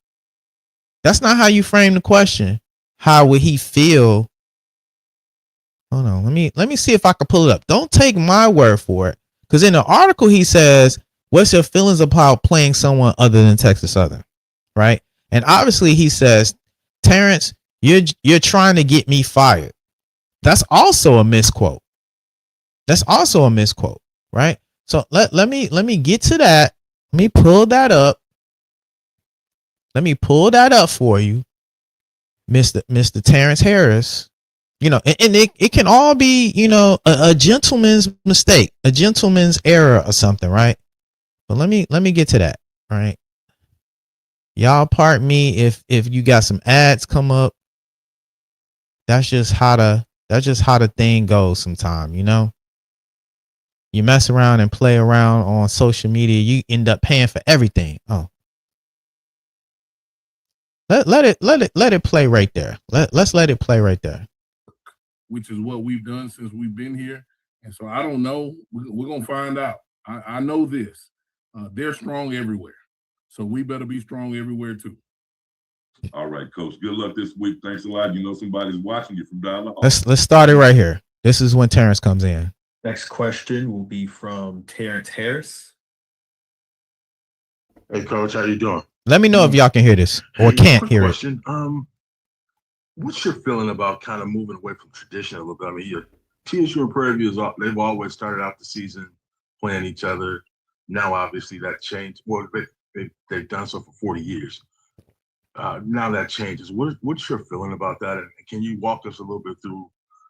That's not how you frame the question. How would he feel? Hold on, let me see if I can pull it up. Don't take my word for it, because in the article he says, "What's your feelings about playing someone other than Texas Southern?" Right, and obviously he says, "Terrence, you're trying to get me fired." That's also a misquote. That's also a misquote, right? So let me get to that. Let me pull that up. Let me pull that up for you, Mr. Terrence Harris. You know, and it can all be, you know, a gentleman's mistake, a gentleman's error or something, right? But let me get to that, all right? Y'all pardon me if you got some ads come up. That's just how the thing goes sometimes, you know? You mess around and play around on social media, you end up paying for everything. Oh. Let it play right there. Let's let it play right there. Which is what we've done since we've been here. And so I don't know. We're going to find out. I know this. They're strong everywhere. So we better be strong everywhere too. All right, Coach. Good luck this week. Thanks a lot. You know somebody's watching you from down the hall. Let's start it right here. This is when Terrence comes in. Next question will be from Terrence Harris. Hey, Coach, how you doing? Let me know if y'all can hear this or can't hear question. What's your feeling about kind of moving away from tradition a little bit? I mean, your TSU and Prairie View they've always started out the season playing each other. Now, obviously, that changed. Well, they've done so for 40 years. Now that changes. What's your feeling about that? And can you walk us a little bit through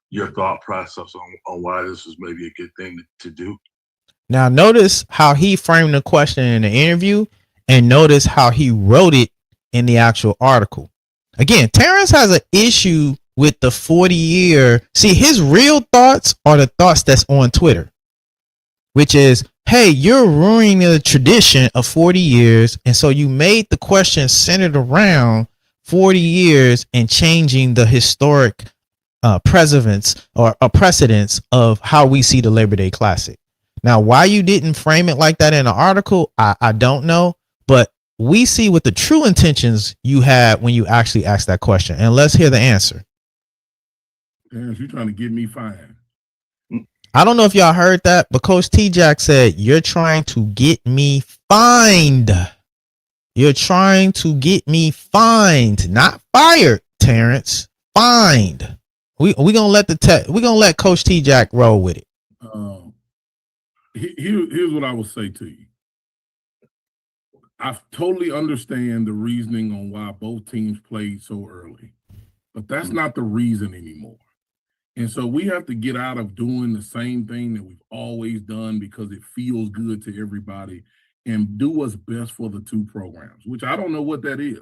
your thought process on why this is maybe a good thing to do? Now, notice how he framed the question in the interview, and notice how he wrote it in the actual article. Again, Terrence has an issue with the 40-year. See, his real thoughts are the thoughts that's on Twitter, which is, hey, you're ruining the tradition of 40 years. And so you made the question centered around 40 years and changing the historic precedence of how we see the Labor Day Classic. Now, why you didn't frame it like that in the article, I don't know. But we see what the true intentions you had when you actually asked that question. And let's hear the answer. Terrence, you're trying to get me fired. I don't know if y'all heard that, but Coach T-Jack said, you're trying to get me fined. You're trying to get me fined, not fired, Terrence. Fined. We gonna let Coach T-Jack roll with it. Here's what I will say to you. I totally understand the reasoning on why both teams played so early, but that's not the reason anymore. And so we have to get out of doing the same thing that we've always done because it feels good to everybody and do what's best for the two programs, which I don't know what that is.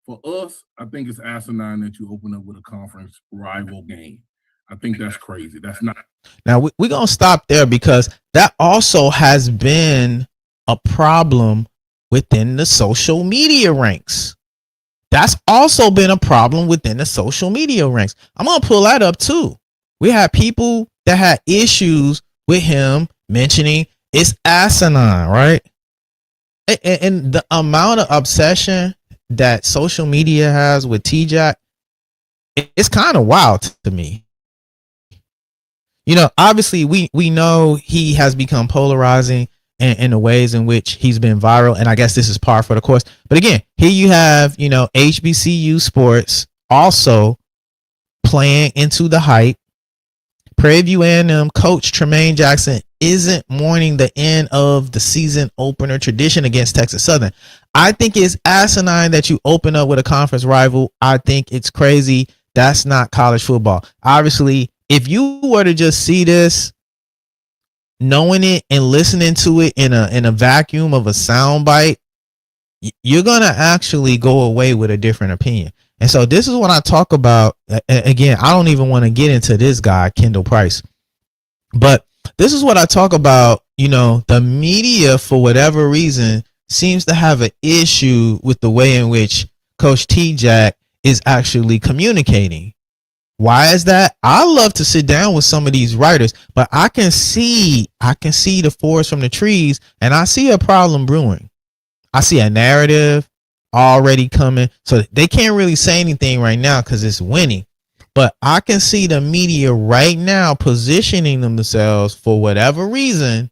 For us, I think it's asinine that you open up with a conference rival game. I think that's crazy. That's not. Now, we're going to stop there because that also has been a problem within the social media ranks. That's also been a problem within the social media ranks. I'm going to pull that up too. We had people that had issues with him mentioning it's asinine, right? And the amount of obsession that social media has with T-Jack, it's kind of wild to me. You know, obviously we know he has become polarizing in the ways in which he's been viral. And I guess this is par for the course. But again, here you have, you know, HBCU sports also playing into the hype. Prairie View A&M coach Tremaine Jackson isn't mourning the end of the season opener tradition against Texas Southern. I think it's asinine that you open up with a conference rival. I think it's crazy. That's not college football. Obviously, if you were to just see this, knowing it and listening to it in a vacuum of a soundbite, you're going to actually go away with a different opinion. And so this is what I talk about. Again, I don't even want to get into this guy, Kendall Price. But this is what I talk about. You know, the media, for whatever reason, seems to have an issue with the way in which Coach T-Jack is actually communicating. Why is that? I love to sit down with some of these writers, but I can see the forest from the trees, and I see a problem brewing. I see a narrative already coming, so they can't really say anything right now because it's winning. But I can see the media right now positioning themselves for whatever reason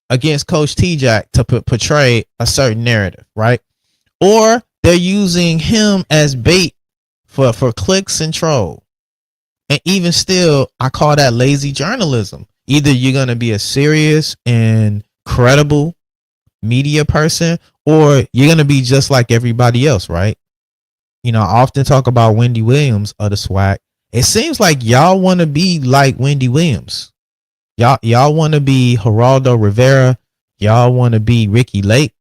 against Coach T-Jack to portray a certain narrative, right? Or they're using him as bait for clicks and troll. And even still, I call that lazy journalism. Either you're going to be a serious and credible media person, or you're going to be just like everybody else, right? You know, I often talk about Wendy Williams of the SWAC. It seems like y'all want to be like Wendy Williams. Y'all want to be Geraldo Rivera. Y'all want to be Ricky Lake.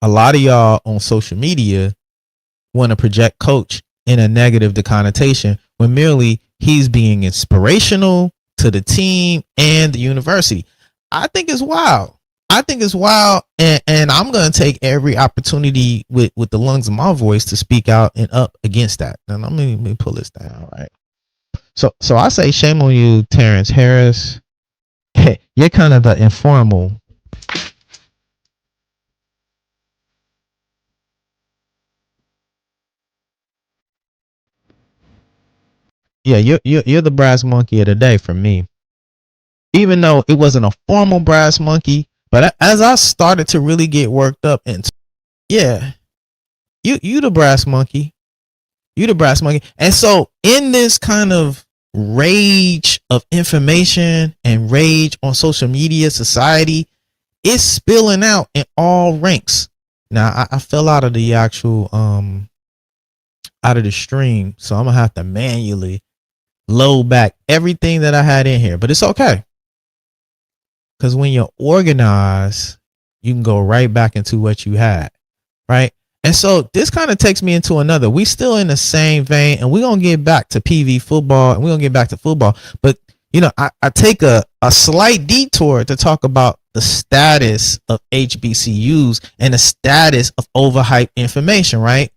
A lot of y'all on social media want to project Coach in a negative connotation when merely he's being inspirational to the team and the university. I think it's wild. And I'm going to take every opportunity with the lungs of my voice to speak out and up against that. And let me pull this down, right? So I say shame on you, Terrence Harris. Hey, you're kind of the informal. Yeah, you're the brass monkey of the day for me. Even though it wasn't a formal brass monkey, but as I started to really get worked up, and yeah, you the brass monkey. You the brass monkey. And so in this kind of rage of information and rage on social media society, it's spilling out in all ranks. Now I fell out of the actual out of the stream, so I'm gonna have to manually load back everything that I had in here, but it's okay, because when you're organized, you can go right back into what you had, right? And so this kind of takes me into another. We still in the same vein, and we're gonna get back to PV football, and we're gonna get back to football. But you know, I take a slight detour to talk about the status of HBCUs and the status of overhyped information, right?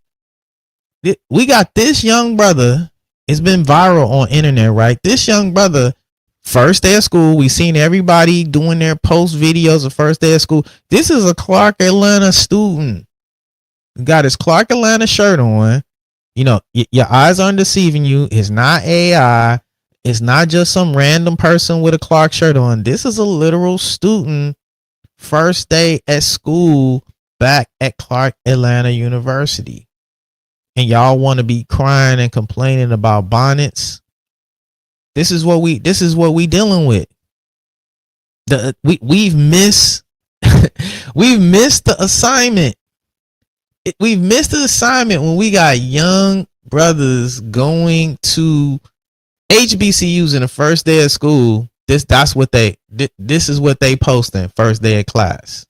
We got this young brother. It's been viral on internet, right? This young brother, first day of school, we seen everybody doing their post videos of first day of school. This is a Clark Atlanta student. Got his Clark Atlanta shirt on. You know, your eyes aren't deceiving you. It's not AI. It's not just some random person with a Clark shirt on. This is a literal student, first day at school back at Clark Atlanta University. And y'all want to be crying and complaining about bonnets. This is what we dealing with. We've missed we've missed the assignment. We've missed the assignment when we got young brothers going to HBCUs in the first day of school. This is what they posting first day of class.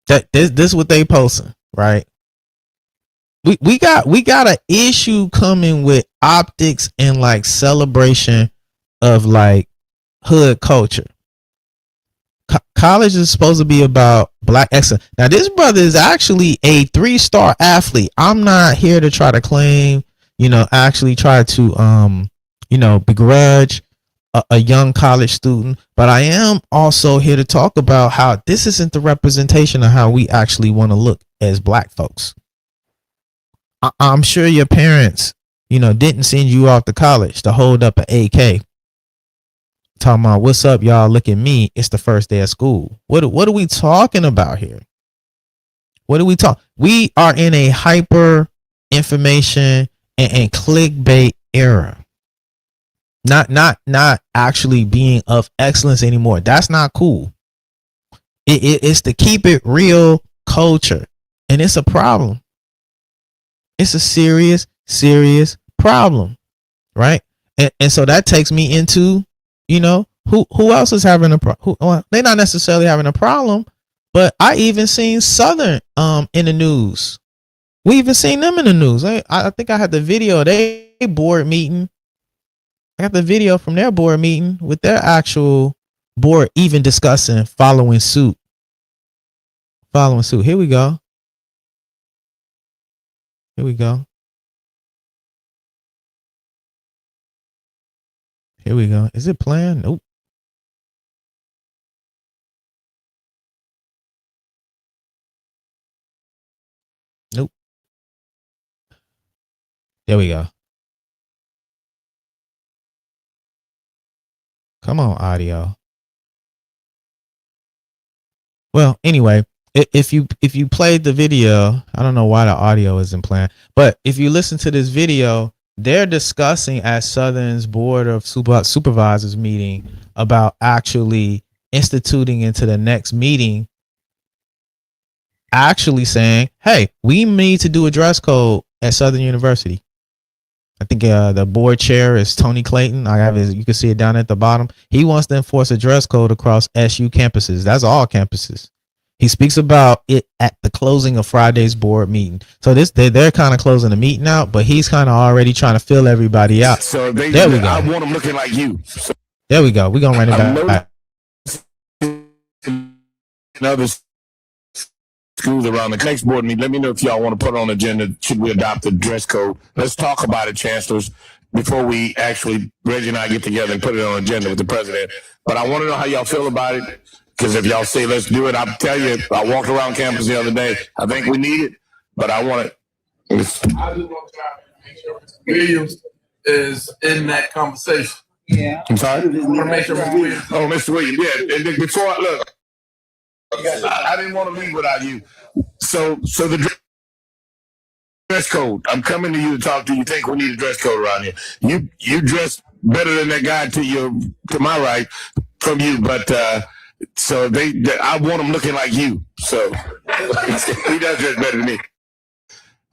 This is what they posting, right? We got an issue coming with optics and like celebration of like hood culture. College is supposed to be about black excellence. Now this brother is actually a 3-star athlete. I'm not here to try to claim, actually try to begrudge a young college student, but I am also here to talk about how this isn't the representation of how we actually want to look as black folks. I'm sure your parents, didn't send you off to college to hold up an AK. Talking about, what's up, y'all? Look at me. It's the first day of school. What are we talking about here? What do we talk? We are in a hyper information and clickbait era. Not actually being of excellence anymore. That's not cool. It's to keep it real culture, and it's a problem. It's a serious problem, right? And so that takes me into, who else is having a problem? Well, they're not necessarily having a problem, but I even seen Southern in the news. We even seen them in the news. I think I had the video of their board meeting. got the video from their board meeting with their actual board even discussing following suit. Here we go. Here we go. Here we go. Is it playing? Nope. Nope. There we go. Come on, audio. Well, anyway, if you played the video, I don't know why the audio isn't playing, but if you listen to this video, they're discussing at Southern's Board of Supervisors meeting about actually instituting into the next meeting, actually saying, hey, we need to do a dress code at Southern University. I think the board chair is Tony Clayton. I have you can see it down at the bottom. He wants to enforce a dress code across SU campuses. That's all campuses. He speaks about it at the closing of Friday's board meeting. So they're kind of closing the meeting out, but he's kind of already trying to fill everybody out. So there we go. I want them looking like you. So there we go. We're gonna run it back. Another schools around the next board meeting. Let me know if y'all want to put on the agenda. Should we adopt the dress code? Let's talk about it, chancellors, before we actually, Reggie and I get together and put it on the agenda with the president. But I want to know how y'all feel about it, because if y'all say let's do it, I'll tell you, I walked around campus the other day. I think we need it, but I want it. I just want to make sure Mr. Williams is in that conversation. Yeah. I'm sorry? Mr. Williams. Oh, Mr. Williams, yeah. And before I look, I didn't want to leave without you. So the dress code. I'm coming to you to talk to you. Think we need a dress code around here. You dress better than that guy to my right from you, but so I want them looking like you. So he does dress better than me.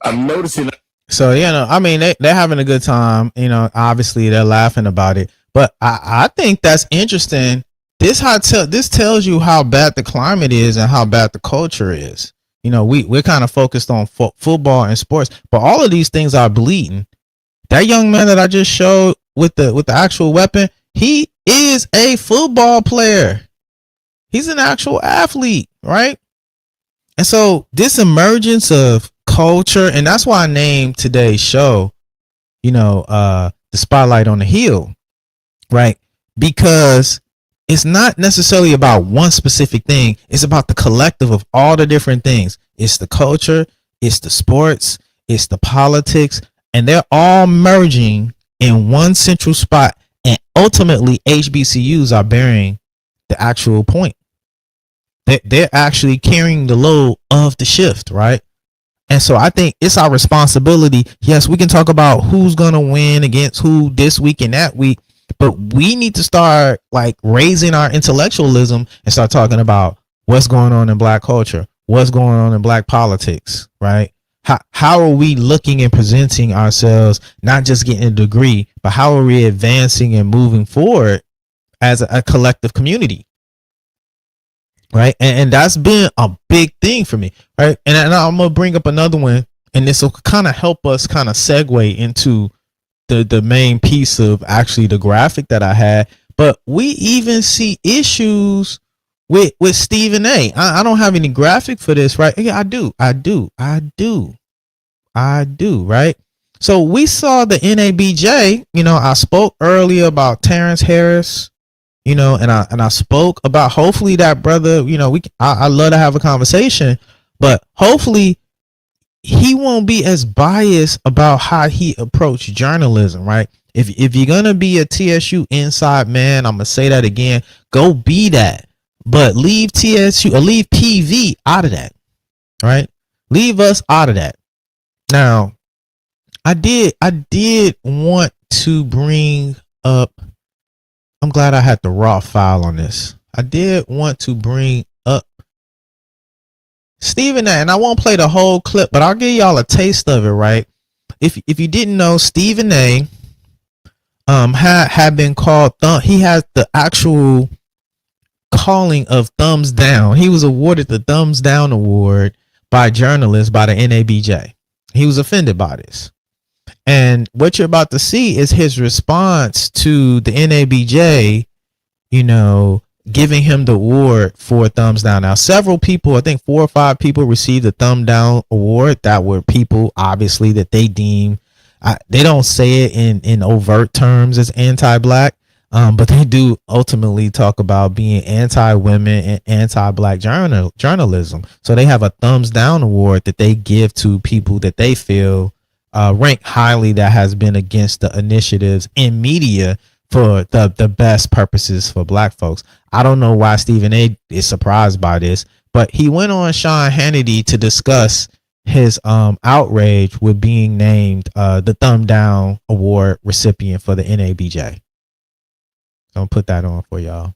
I'm noticing. So I mean they're having a good time. Obviously they're laughing about it, but I think that's interesting. This tells you how bad the climate is and how bad the culture is. We're kind of focused on football and sports, but all of these things are bleeding. That young man that I just showed with the actual weapon, he is a football player. He's an actual athlete, right? And so this emergence of culture, and that's why I named today's show, the Spotlight on the Heel, right? Because it's not necessarily about one specific thing. It's about the collective of all the different things. It's the culture, it's the sports, it's the politics, and they're all merging in one central spot. And ultimately, HBCUs are bearing the actual point. They're actually carrying the load of the shift, right? And so I think it's our responsibility. Yes, we can talk about who's going to win against who this week and that week, but we need to start raising our intellectualism and start talking about what's going on in Black culture, what's going on in Black politics, right? How are we looking and presenting ourselves, not just getting a degree, but how are we advancing and moving forward as a collective community, right? And that's been a big thing for me, right? And I'm going to bring up another one, and this will kind of help us kind of segue into the main piece of actually the graphic that I had. But we even see issues with Stephen A. I don't have any graphic for this, right? Yeah, I do, right? So we saw the NABJ, I spoke earlier about Terrence Harris, and I spoke about hopefully that brother, I love to have a conversation, but hopefully he won't be as biased about how he approached journalism, right? If you're gonna be a TSU inside man, I'm gonna say that again, go be that, but leave TSU or leave PV out of that, right? Leave us out of that. Now, I did want to bring up, I'm glad I had the raw file on this. I did want to bring up Stephen A, and I won't play the whole clip, but I'll give y'all a taste of it, right? If you didn't know, Stephen A had been called he has the actual calling of thumbs down. He was awarded the thumbs down award by journalists by the NABJ. He was offended by this. And what you're about to see is his response to the NABJ, you know, giving him the award for thumbs down. Now, several people, I think 4 or 5 people received the thumb down award that were people, obviously, that they deem, they don't say it in overt terms as anti-black, but they do ultimately talk about being anti-women and anti-black journalism. So they have a thumbs down award that they give to people that they feel rank highly that has been against the initiatives in media for the best purposes for black folks. I don't know why Stephen A is surprised by this, but he went on Sean Hannity to discuss his outrage with being named the thumb down award recipient for the NABJ. So I'll put that on for y'all.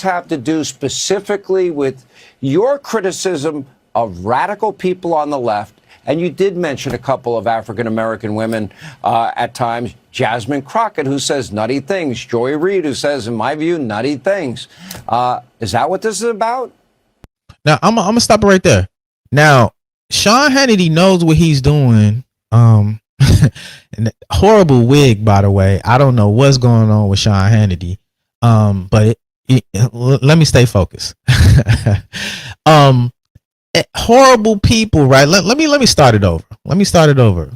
Have to do specifically with your criticism of radical people on the left. And you did mention a couple of African-American women at times. Jasmine Crockett, who says nutty things. Joy Reid, who says, in my view, nutty things. Is that what this is about? Now, I'm going to stop it right there. Now, Sean Hannity knows what he's doing. And horrible wig, by the way. I don't know what's going on with Sean Hannity. But let me stay focused. Horrible people, right? Let me start it over.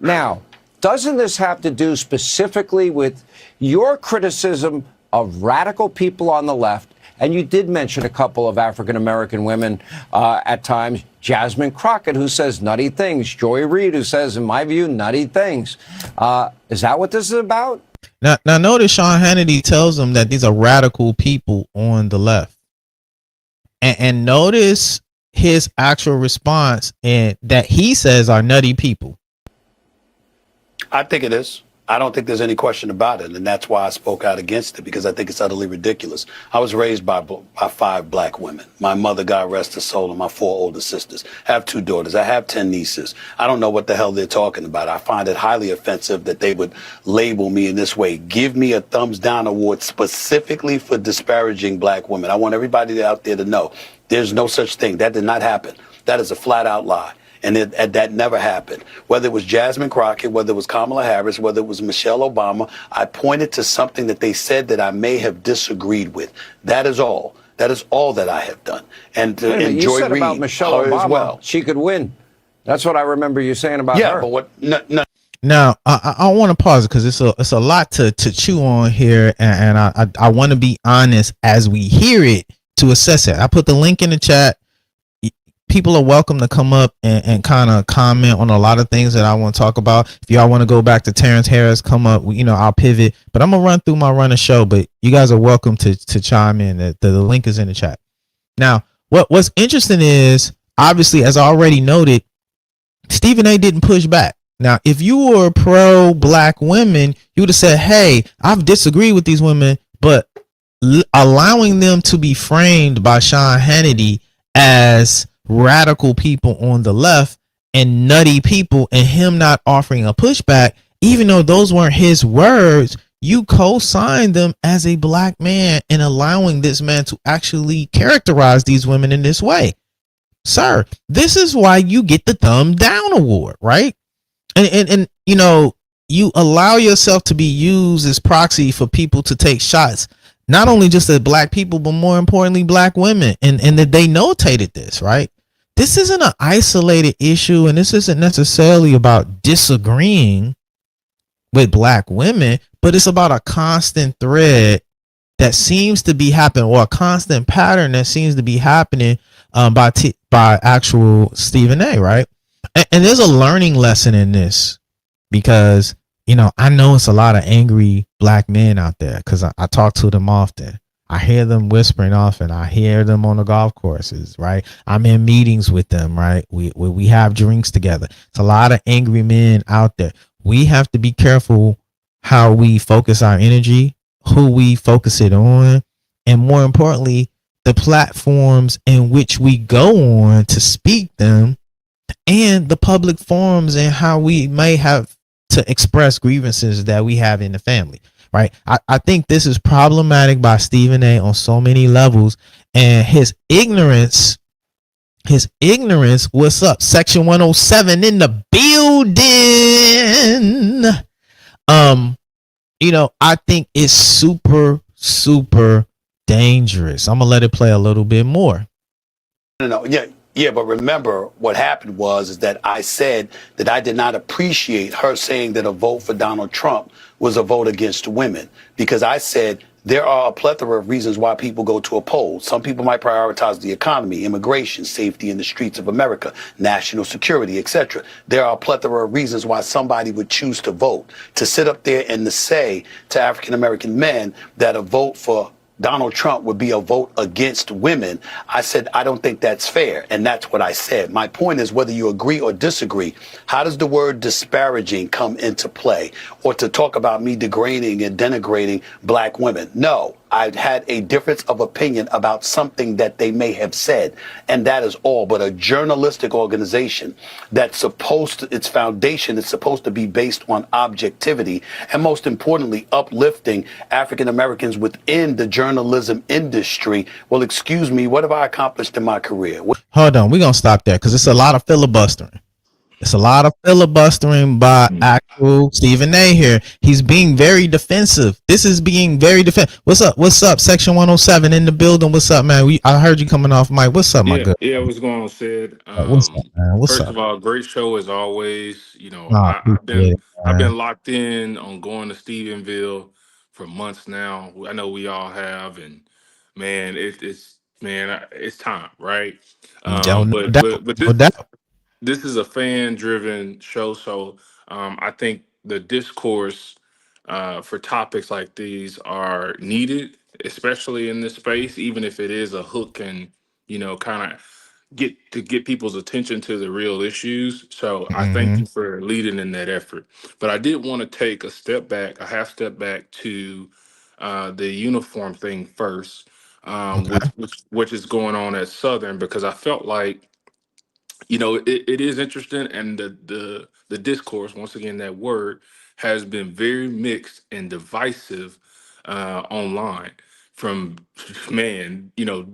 Now, doesn't this have to do specifically with your criticism of radical people on the left? And you did mention a couple of African-American women at times. Jasmine Crockett, who says nutty things. Joy Reid, who says, in my view, nutty things. Is that what this is about? Now notice Sean Hannity tells them that these are radical people on the left. And notice his actual response and that he says are nutty people. I think it is. I don't think there's any question about it. And that's why I spoke out against it, because I think it's utterly ridiculous. I was raised by 5 black women. My mother, God rest her soul, and my 4 older sisters. I have 2 daughters. I have 10 nieces. I don't know what the hell they're talking about. I find it highly offensive that they would label me in this way. Give me a thumbs down award specifically for disparaging black women. I want everybody out there to know there's no such thing. That did not happen. That is a flat out lie. And that never happened. Whether it was Jasmine Crockett, whether it was Kamala Harris, whether it was Michelle Obama, I pointed to something that they said that I may have disagreed with. That is all. That is all that I have done. And you Joy said Reid, about Michelle her Obama, as well. She could win. That's what I remember you saying about her. Yeah, but what? No. Now, I want to pause because it's a lot to chew on here, and I want to be honest as we hear it to assess it. I put the link in the chat. People are welcome to come up and kind of comment on a lot of things that I want to talk about. If y'all want to go back to Terrence Harris, come up. I'll pivot, but I'm gonna run through my run of show. But you guys are welcome to chime in. The link is in the chat. Now, what's interesting is obviously, as I already noted, Stephen A. didn't push back. Now, if you were pro black women, you would have said, "Hey, I've disagreed with these women," but allowing them to be framed by Sean Hannity as radical people on the left and nutty people, and him not offering a pushback, even though those weren't his words, you co-signed them as a black man and allowing this man to actually characterize these women in this way. Sir, this is why you get the thumb down award, right? And you allow yourself to be used as proxy for people to take shots, not only just at black people, but more importantly, black women. And that they notated this, right? This isn't an isolated issue, and this isn't necessarily about disagreeing with black women, but it's about a constant thread that seems to be happening, or a constant pattern that seems to be happening by actual Stephen A, right? And there's a learning lesson in this, because I know it's a lot of angry black men out there, because I talk to them often. I hear them whispering often. I hear them on the golf courses, right? I'm in meetings with them, right? We have drinks together. It's a lot of angry men out there. We have to be careful how we focus our energy, who we focus it on, and more importantly, the platforms in which we go on to speak them, and the public forums and how we may have to express grievances that we have in the family. Right. I think this is problematic by Stephen A on so many levels, and his ignorance his ignorance. What's up? Section 107 in the building. I think it's super, super dangerous. I'm gonna let it play a little bit more. No, yeah, but remember what happened is that I said that I did not appreciate her saying that a vote for Donald Trump was a vote against women, because I said there are a plethora of reasons why people go to a poll. Some people might prioritize the economy, immigration, safety in the streets of America, national security, etc. There are a plethora of reasons why somebody would choose to vote. To sit up there and to say to African American men that a vote for Donald Trump would be a vote against women, I said, I don't think that's fair. And that's what I said. My point is, whether you agree or disagree, how does the word disparaging come into play? Or to talk about me degrading and denigrating black women? No, I had a difference of opinion about something that they may have said. And that is all. But a journalistic organization that's its foundation is supposed to be based on objectivity. And most importantly, uplifting African Americans within the journalism industry. Well, excuse me, what have I accomplished in my career? Hold on, we're gonna stop there because it's a lot of filibustering. It's a lot of filibustering by actual Stephen A here. He's being very defensive. This is being very defensive. What's up? What's up? Section 107 in the building. What's up, man? I heard you coming off mic. What's up, my good? Yeah, what's going on, Sid? What's up, man? What's First up? of all, great show as always. I've been locked in on going to Stephenville for months now. I know we all have, and man, it's time, right? This is a fan-driven show, so I think the discourse for topics like these are needed, especially in this space, even if it is a hook and kind of get people's attention to the real issues. So I thank you for leading in that effort. But I did want to take a half step back to the uniform thing first, which is going on at Southern, because I felt like it is interesting, and the discourse, once again, that word has been very mixed and divisive online from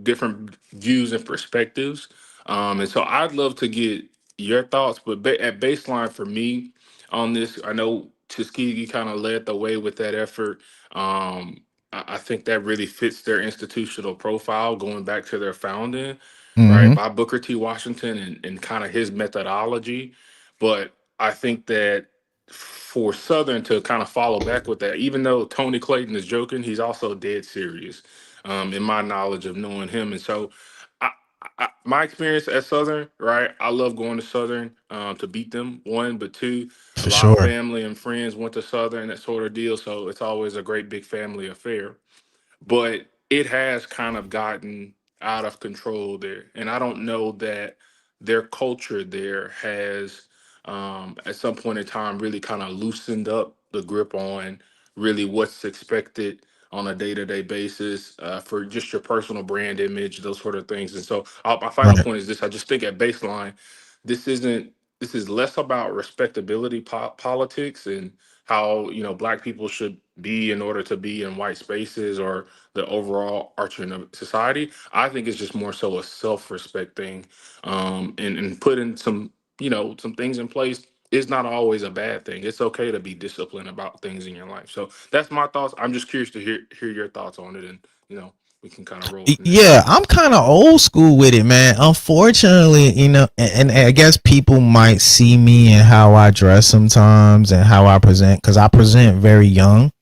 different views and perspectives. And so I'd love to get your thoughts, but at baseline for me on this, I know Tuskegee kind of led the way with that effort. I think that really fits their institutional profile, going back to their founding, right, by Booker T. Washington and kind of his methodology. But I think that for Southern to kind of follow back with that, even though Tony Clayton is joking, he's also dead serious, in my knowledge of knowing him. And so my experience at Southern, right, I love going to Southern to beat them, one, but two, a lot of family and friends went to Southern, that sort of deal. So it's always a great big family affair. But it has kind of gotten out of control there. And I don't know that their culture there has, at some point in time, really kind of loosened up the grip on really what's expected on a day-to-day basis for just your personal brand image, those sort of things. And so my final point is this: I just think at baseline, this is less about respectability politics and how black people should be in order to be in white spaces or the overall arching of society. I think it's just more so a self-respect thing, and putting some things in place is not always a bad thing. It's okay to be disciplined about things in your life. So that's my thoughts. I'm just curious to hear your thoughts on it, and we can kind of roll from there. Yeah, I'm kind of old school with it, man. Unfortunately, and I guess people might see me and how I dress sometimes and how I present, because I present very young.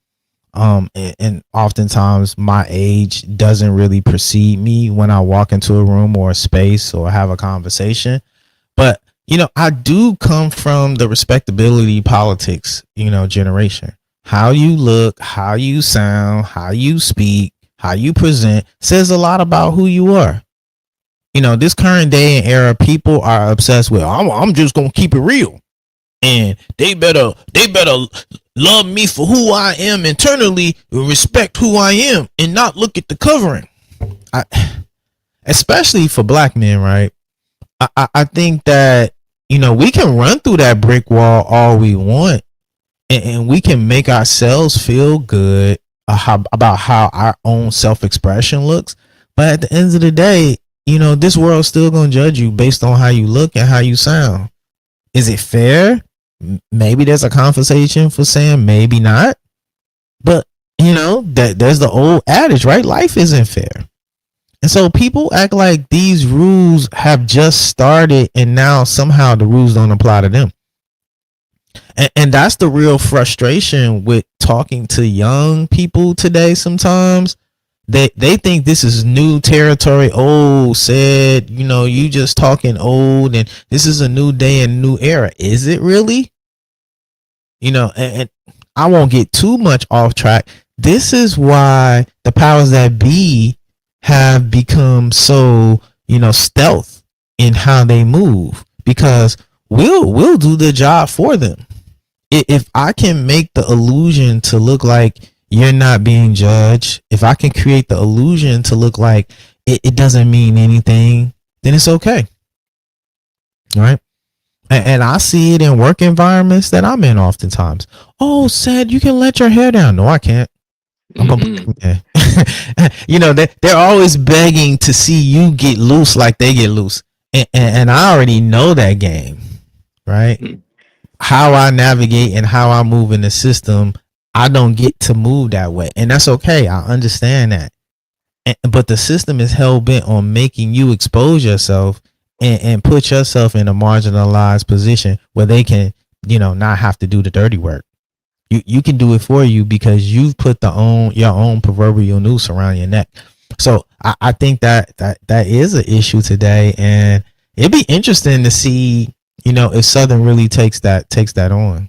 And oftentimes my age doesn't really precede me when I walk into a room or a space or have a conversation. But I do come from the respectability politics, generation. How you look, how you sound, how you speak, how you present says a lot about who you are. This current day and era, people are obsessed with, I'm just gonna keep it real, and they better love me for who I am internally, respect who I am, and not look at the covering. Especially for black men, right? I think that we can run through that brick wall all we want, and we can make ourselves feel good about how our own self-expression looks, but at the end of the day, this world's still gonna judge you based on how you look and how you sound. Is it fair? Maybe there's a conversation for saying maybe not. But that there's the old adage, right? Life isn't fair. And so people act like these rules have just started and now somehow the rules don't apply to them. And that's the real frustration with talking to young people today. Sometimes they think this is new territory. Oh, Sed, you just talking old and this is a new day and new era. Is it really? And I won't get too much off track. This is why the powers that be have become so, stealth in how they move, because we'll do the job for them. If I can make the illusion to look like you're not being judged, if I can create the illusion to look like it doesn't mean anything, then it's okay. All right. And I see it in work environments that I'm in oftentimes. Oh, Sed, you can let your hair down. No, I can't. They're always begging to see you get loose like they get loose. And I already know that game, right? How I navigate and how I move in the system, I don't get to move that way. And that's okay. I understand that. But the system is hell bent on making you expose yourself and put yourself in a marginalized position where they can, not have to do the dirty work. You can do it for you because you've put your own proverbial noose around your neck. So I think that is an issue today, and it'd be interesting to see, if Southern really takes that on.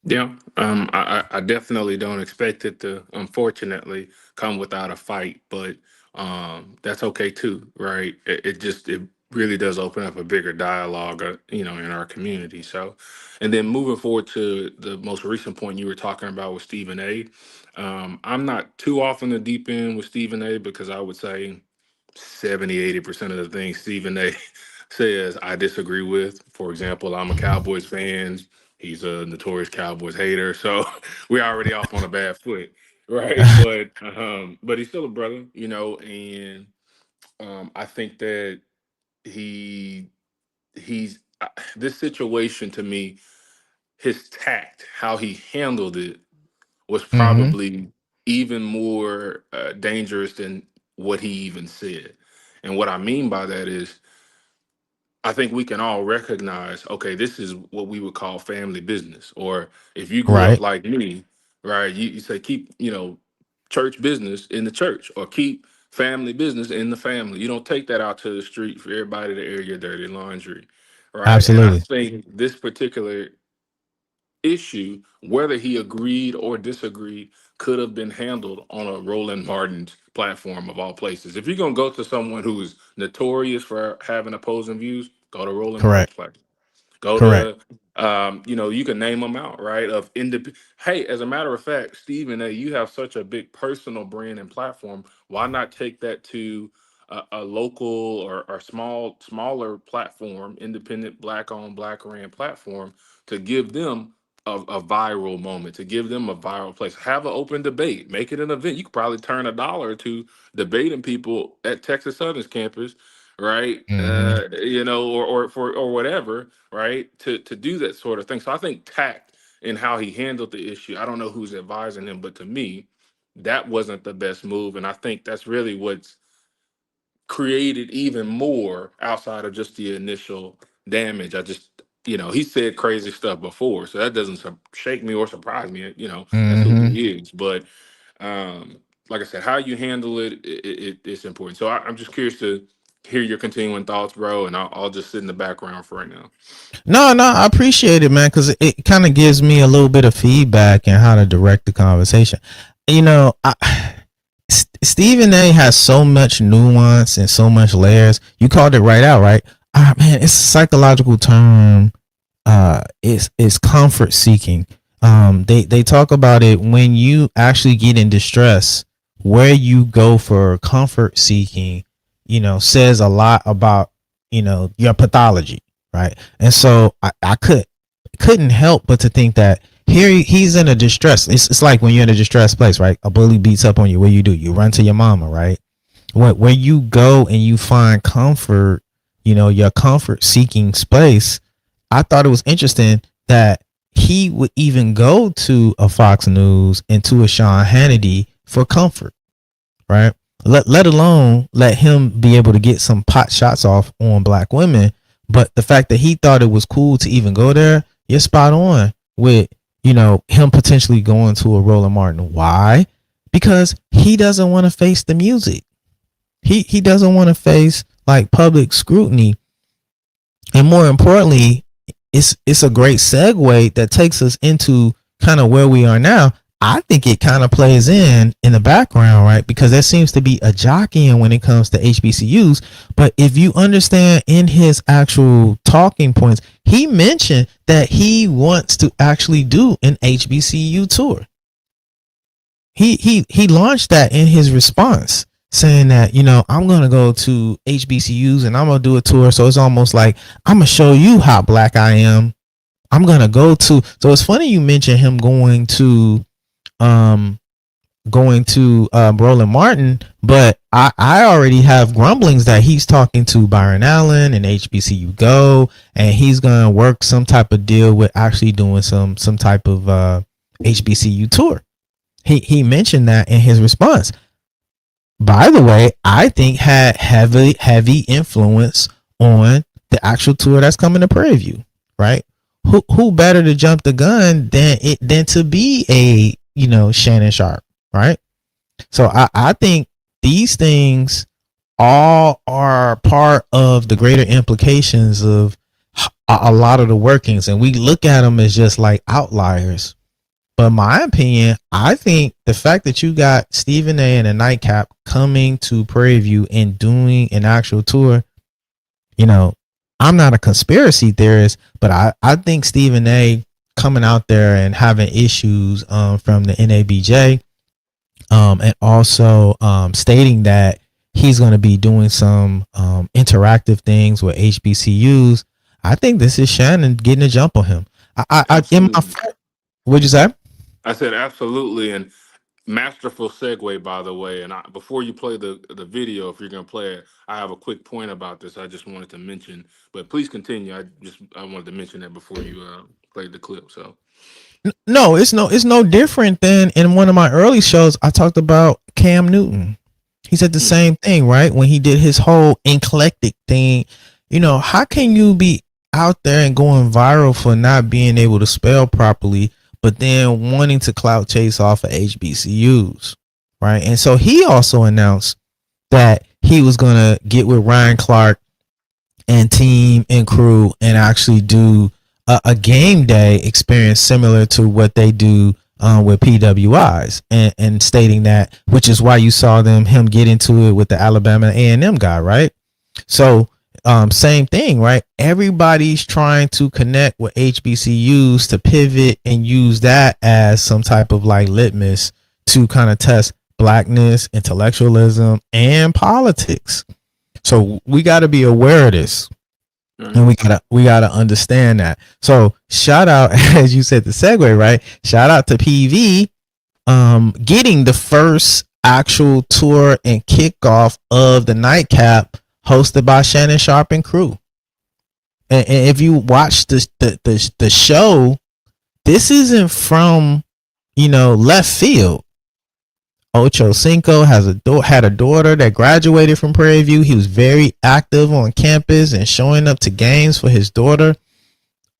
Yeah, I definitely don't expect it to, unfortunately, come without a fight, but that's okay too, right? It really does open up a bigger dialogue, in our community. So, and then moving forward to the most recent point you were talking about with Stephen A. I'm not too off in the deep end with Stephen A. because I would say 70-80% of the things Stephen A. says I disagree with. For example, I'm a Cowboys fan. He's a notorious Cowboys hater, so we're already off on a bad foot, right? But he's still a brother, and I think that he's this situation to me, his tact, how he handled it, was probably even more dangerous than what he even said. And what I mean by that is, I think we can all recognize, okay, this is what we would call family business. Or if you grew up Right. like me, right, you say keep, church business in the church, or keep family business in the family. You don't take that out to the street for everybody to air your dirty laundry, right? And I Absolutely. think this particular issue, whether he agreed or disagreed, could have been handled on a Roland Martin's platform of all places. If you're gonna go to someone who is notorious for having opposing views, go to Roland Martin's Correct. platform. Go Correct. to, you can name them out, right? Of independent. Hey, as a matter of fact, Stephen A., you have such a big personal brand and platform. Why not take that to a local or smaller platform, independent, black-owned, black-ran platform, to give them a viral moment, to give them a viral place. Have an open debate. Make it an event. You could probably turn $1 or two debating people at Texas Southern's campus, right? Or whatever, right? To do that sort of thing. So I think tact in how he handled the issue. I don't know who's advising him, but to me, that wasn't the best move. And I think that's really what's created even more outside of just the initial damage. He said crazy stuff before, so that doesn't shake me or surprise me. That's who he is. But like I said, how you handle it's important. So I'm just curious to hear your continuing thoughts, bro, and I'll just sit in the background for right now. No, I appreciate it, man, because it kind of gives me a little bit of feedback and how to direct the conversation. Stephen A. has so much nuance and so much layers. You called it right out, right? Man, it's a psychological term. It's comfort seeking. They talk about it when you actually get in distress. Where you go for comfort seeking, says a lot about your pathology, right? And so I couldn't help but to think that here he's in a distress. It's like when you're in a distressed place, right? A bully beats up on you. What do? You run to your mama, right? where you go and you find comfort, your comfort seeking space. I thought it was interesting that he would even go to a Fox News and to a Sean Hannity for comfort, right? Let alone let him be able to get some pot shots off on black women. But the fact that he thought it was cool to even go there, you're spot on with, him potentially going to a Roland Martin. Why? Because he doesn't want to face the music. He doesn't want to face like public scrutiny. And more importantly, it's a great segue that takes us into kind of where we are now. I think it kind of plays in the background, right? Because there seems to be a jockeying when it comes to HBCUs. But if you understand in his actual talking points, he mentioned that he wants to actually do an HBCU tour. He launched that in his response, saying that, I'm going to go to HBCUs and I'm going to do a tour. So it's almost like I'm going to show you how black I am. I'm going to go to. So it's funny you mentioned him going to Roland Martin, but I already have grumblings that he's talking to Byron Allen and HBCU Go, and he's gonna work some type of deal with actually doing some type of HBCU tour. He mentioned that in his response. By the way, I think had heavy influence on the actual tour that's coming to Prairie View, right? Who better to jump the gun than to be a Shannon Sharpe, right? So I think these things all are part of the greater implications of a lot of the workings, and we look at them as just like outliers. But in my opinion, I think the fact that you got Stephen A. and a Nightcap coming to Prairie View and doing an actual tour, I'm not a conspiracy theorist, but I think Stephen A. coming out there and having issues from the NABJ, and also stating that he's going to be doing some interactive things with HBCUs. I think this is Shannon getting a jump on him. What'd you say? I said absolutely, and masterful segue, by the way. And before you play the video, if you're going to play it, I have a quick point about this. I just wanted to mention, but please continue. I wanted to mention that before you played the clip. So no, it's no different than in one of my early shows. I talked about Cam Newton. He said the same thing, right? When he did his whole eclectic thing. How can you be out there and going viral for not being able to spell properly, but then wanting to clout chase off of HBCUs, right? And so he also announced that he was going to get with Ryan Clark and team and crew and actually do a game day experience similar to what they do with PWIs, and stating that, which is why you saw him get into it with the Alabama A&M guy, right? So same thing, right? Everybody's trying to connect with HBCUs to pivot and use that as some type of like litmus to kind of test blackness, intellectualism, and politics. So we got to be aware of this, and we gotta understand that. So shout out, as you said, the segue, right? Shout out to PV, getting the first actual tour and kickoff of the Nightcap, hosted by Shannon Sharpe and crew. And if you watch the show, this isn't from left field. Ocho Cinco had a daughter that graduated from Prairie View. He was very active on campus and showing up to games for his daughter.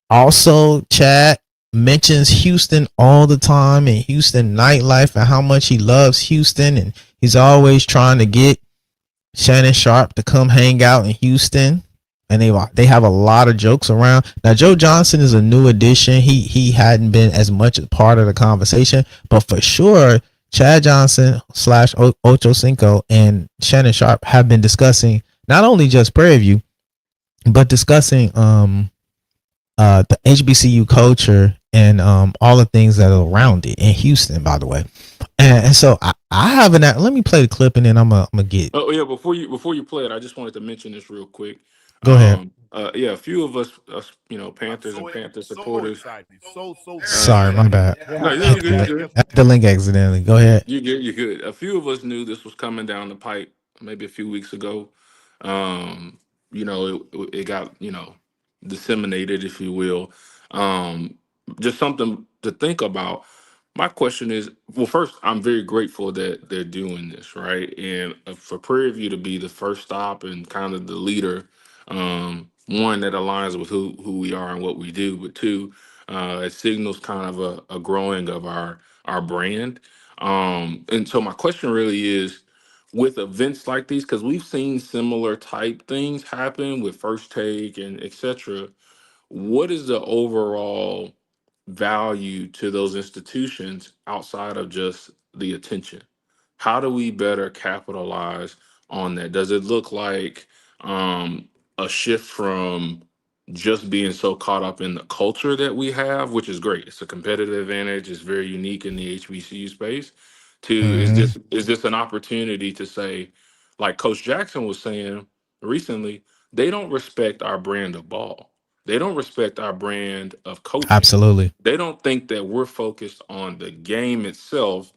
Also, Chad mentions Houston all the time and Houston nightlife and how much he loves Houston, and he's always trying to get Shannon Sharpe to come hang out in Houston, and they have a lot of jokes around. Now, Joe Johnson is a new addition. He hadn't been as much a part of the conversation, but for sure, Chad Johnson / Ocho Cinco and Shannon Sharpe have been discussing not only just Prairie View, but discussing the HBCU culture and all the things that are around it in Houston, by the way. And so I have let me play the clip and then I'm gonna get. Oh yeah, before you play it, I just wanted to mention this real quick. Go ahead. Yeah, a few of us, Panthers and Panther supporters. Sorry, my bad. No, you're good. I had the link accidentally. Go ahead. You're good. A few of us knew this was coming down the pipe maybe a few weeks ago. You know, it got, you know, disseminated, if you will. Um, just something to think about. My question is, well, first, I'm very grateful that they're doing this, right? And for Prairie View to be the first stop and kind of the leader, one that aligns with who we are and what we do, but two, it signals kind of a growing of our brand. And so my question really is, with events like these, because we've seen similar type things happen with First Take and etc. What is the overall value to those institutions outside of just the attention? How do we better capitalize on that? Does it look like a shift from just being so caught up in the culture that we have, which is great? It's a competitive advantage. It's very unique in the HBCU space. To is this an opportunity to say, like Coach Jackson was saying recently, they don't respect our brand of ball. They don't respect our brand of coaching. Absolutely. They don't think that we're focused on the game itself,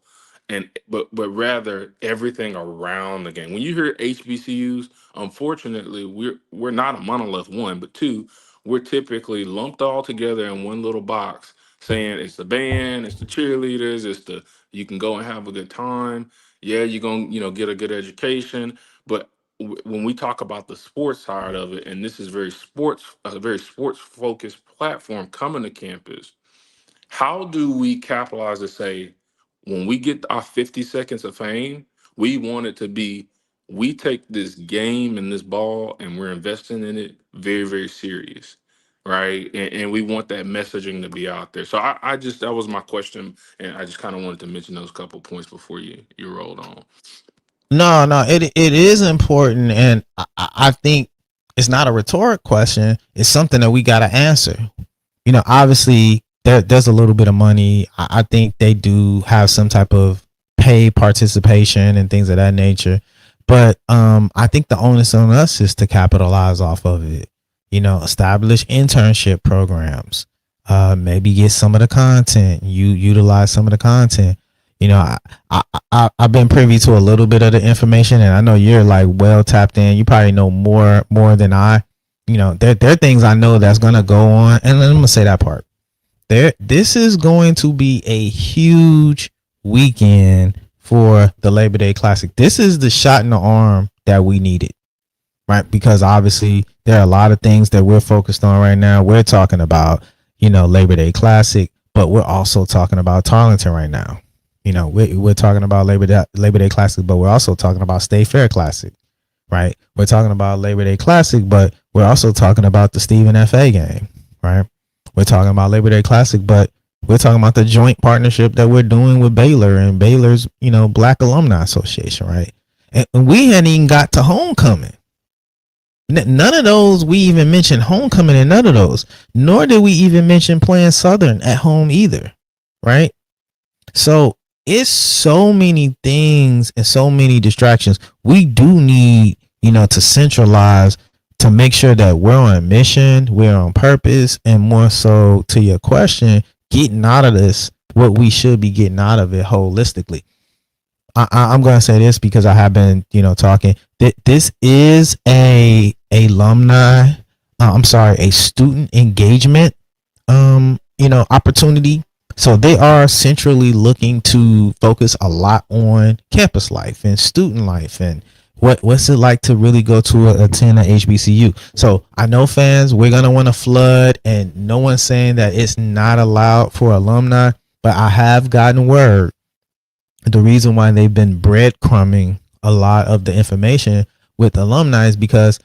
and but rather everything around the game. When you hear HBCUs, unfortunately, we're not a monolith, one, but two, we're typically lumped all together in one little box, saying it's the band, it's the cheerleaders, it's the you can go and have a good time. Yeah, you're gonna, you know, get a good education, but when we talk about the sports side of it, and this is a very sports focused platform coming to campus, how do we capitalize to say, when we get our 50 seconds of fame, we want it to be, we take this game and this ball and we're investing in it very, very serious. Right. And we want that messaging to be out there. So I just, that was my question. And I just kind of wanted to mention those couple points before you rolled on. No, it is important, and I think it's not a rhetoric question. It's something that we got to answer. You know, obviously there's a little bit of money. I think they do have some type of pay participation and things of that nature, but I think the onus on us is to capitalize off of it. You know, establish internship programs. Maybe get some of the content. You utilize some of the content. You know, I've been privy to a little bit of the information, and I know you're like well tapped in. You probably know more than I. You know, there are things I know that's gonna go on, and I'm gonna say that part. This is going to be a huge weekend for the Labor Day Classic. This is the shot in the arm that we needed, right? Because obviously there are a lot of things that we're focused on right now. We're talking about, you know, Labor Day Classic, but we're also talking about Tarleton right now. You know, we're talking about Labor Day Classic, but we're also talking about State Fair Classic, right? We're talking about Labor Day Classic, but we're also talking about the Stephen F.A. game, right? We're talking about Labor Day Classic, but we're talking about the joint partnership that we're doing with Baylor and Baylor's, you know, Black Alumni Association, right? And we hadn't even got to homecoming. None of those, we even mentioned homecoming in none of those, nor did we even mention playing Southern at home either, right? So it's so many things and so many distractions. We do need, you know, to centralize to make sure that we're on mission, we're on purpose, and more so to your question, getting out of this what we should be getting out of it holistically. I'm going to say this because I have been, you know, talking. This is a student engagement, you know, opportunity. So they are centrally looking to focus a lot on campus life and student life and what's it like to really go to attend a HBCU. So I know fans, we're going to want to flood, and no one's saying that it's not allowed for alumni, but I have gotten word the reason why they've been breadcrumbing a lot of the information with alumni is because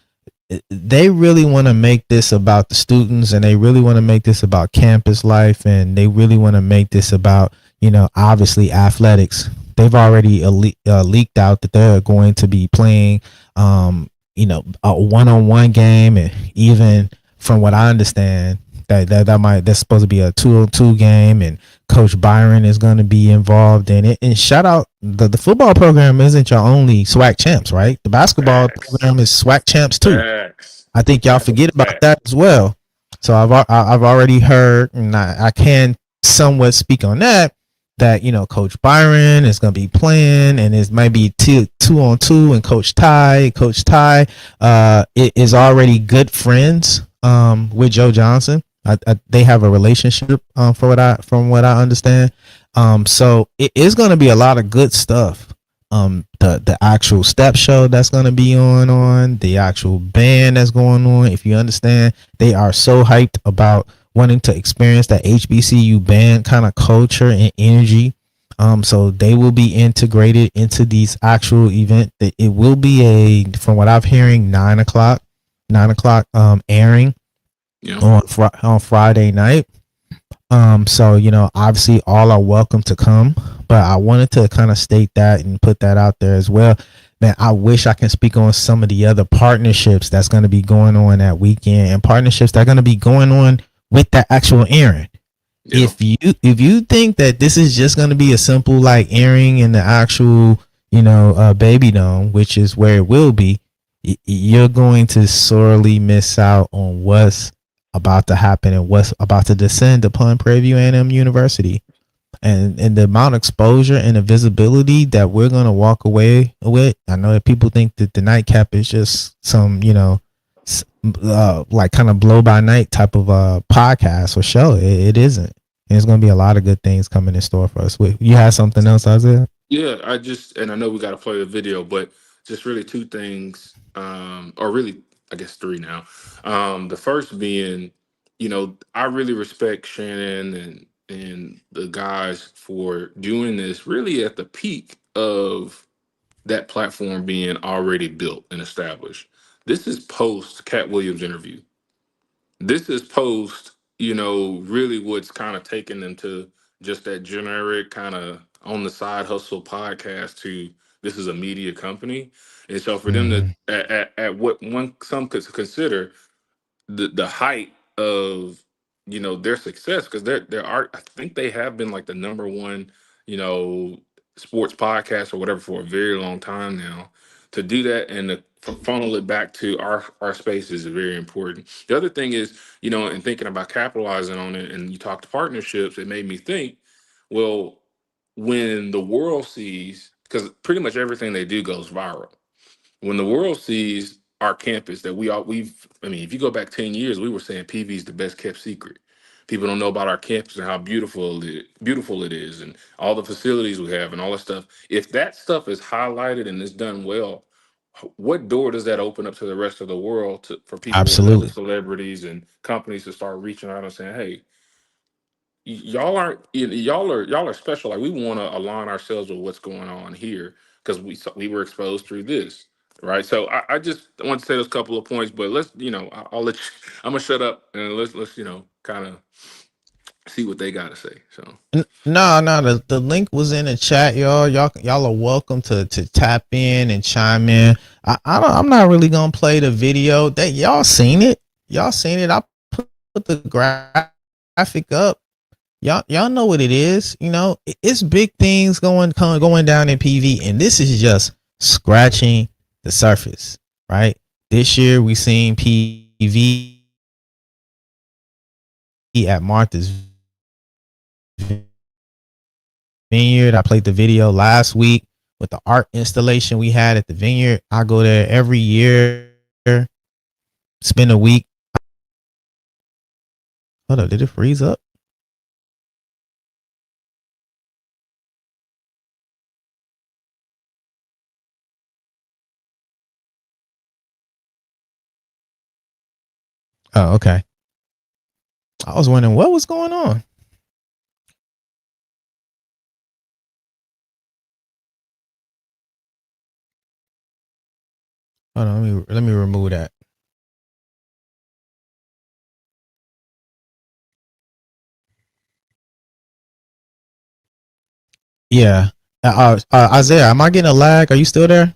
they really want to make this about the students, and they really want to make this about campus life, and they really want to make this about, you know, obviously athletics. They've already leaked out that they're going to be playing, you know, a one-on-one game, and even from what I understand, that's supposed to be a 2-on-2 game, and Coach Byron is going to be involved in it. And shout out, the football program isn't your only SWAC champs, right? The basketball program is SWAC champs too. I think y'all forget about that as well. So I've already heard, and I can somewhat speak on that that, Coach Byron is going to be playing, and it might be 2-on-2, and Coach Ty is already good friends with Joe Johnson. They have a relationship from what I understand. So it is going to be a lot of good stuff. The actual step show that's going to be on the actual band that's going on. If you understand, they are so hyped about wanting to experience that HBCU band kind of culture and energy. So they will be integrated into these actual event. It will be from what I'm hearing, 9 o'clock airing on Friday night. So, obviously all are welcome to come, but I wanted to kind of state that and put that out there as well. Man, I wish I can speak on some of the other partnerships that's going to be going on that weekend, and partnerships that are going to be going on with the actual airing. Yeah. If you think that this is just going to be a simple like airing in the actual, Baby Dome, which is where it will be, you're going to sorely miss out on what's about to happen and what's about to descend upon Prairie View A&M University, and the amount of exposure and the visibility that we're going to walk away with. I know that people think that the Nightcap is just some, like kind of blow by night type of podcast or show. It isn't. And there's going to be a lot of good things coming in store for us. You had something else, Isaiah? Yeah, and I know we got to play the video, but just really two things, or really, I guess three now. The first being, I really respect Shannon and the guys for doing this really at the peak of that platform being already built and established. This is post Cat Williams interview. This is post, really what's kind of taken them to just that generic kind of on the side hustle podcast to this is a media company. And so for them to at what some could consider the height of their success, because I think they have been like the number one sports podcast or whatever for a very long time now. To do that and to funnel it back to our space is very important. The other thing is, and thinking about capitalizing on it, and you talk to partnerships, it made me think, well, when the world sees, because pretty much everything they do goes viral. When the world sees our campus that if you go back 10 years, we were saying PV is the best kept secret. People don't know about our campus and how beautiful it is and all the facilities we have and all that stuff. If that stuff is highlighted and is done well, what door does that open up to the rest of the world for people, Absolutely, celebrities and companies to start reaching out and saying, hey, y'all are special. Like, we want to align ourselves with what's going on here because we were exposed through this. Right. So I just want to say those couple of points, but let's, I'll let you, I'm gonna shut up and let's, kind of see what they got to say. So no, the link was in the chat, y'all. Y'all are welcome to tap in and chime in. I'm not really gonna play the video that y'all seen it. I put the graphic up. Y'all know what it is. It's big things going down in PV, and this is just scratching the surface, right? This year we seen PV at Martha's Vineyard. I played the video last week with the art installation we had at the Vineyard. I go there every year, spend a week. Hold up, did it freeze up? Oh, okay. I was wondering what was going on. Hold on, let me remove that. Yeah. Isaiah, am I getting a lag? Are you still there?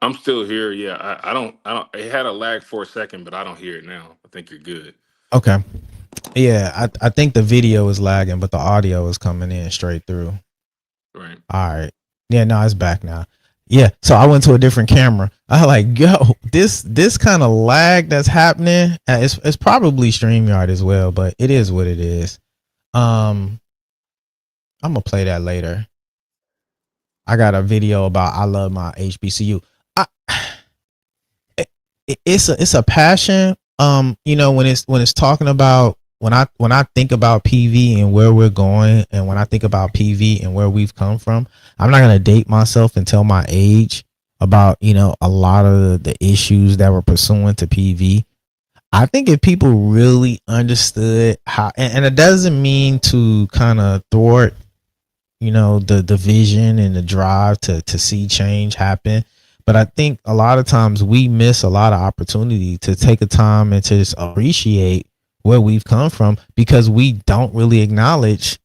I'm still here. Yeah, I don't. It had a lag for a second, but I don't hear it now. I think you're good. Okay. Yeah, I think the video is lagging, but the audio is coming in straight through. Right. All right. Yeah, no, it's back now. Yeah. So I went to a different camera. I was like, yo, this kind of lag that's happening. It's probably StreamYard as well, but it is what it is. I'm gonna play that later. I got a video about I love my HBCU. It's a passion. When it's talking about when I think about PV and where we're going, and when I think about PV and where we've come from, I'm not gonna date myself and tell my age about a lot of the issues that were pursuant to PV. I think if people really understood how, and it doesn't mean to kind of thwart the vision and the drive to see change happen, but I think a lot of times we miss a lot of opportunity to take a time and to just appreciate where we've come from, because we don't really acknowledge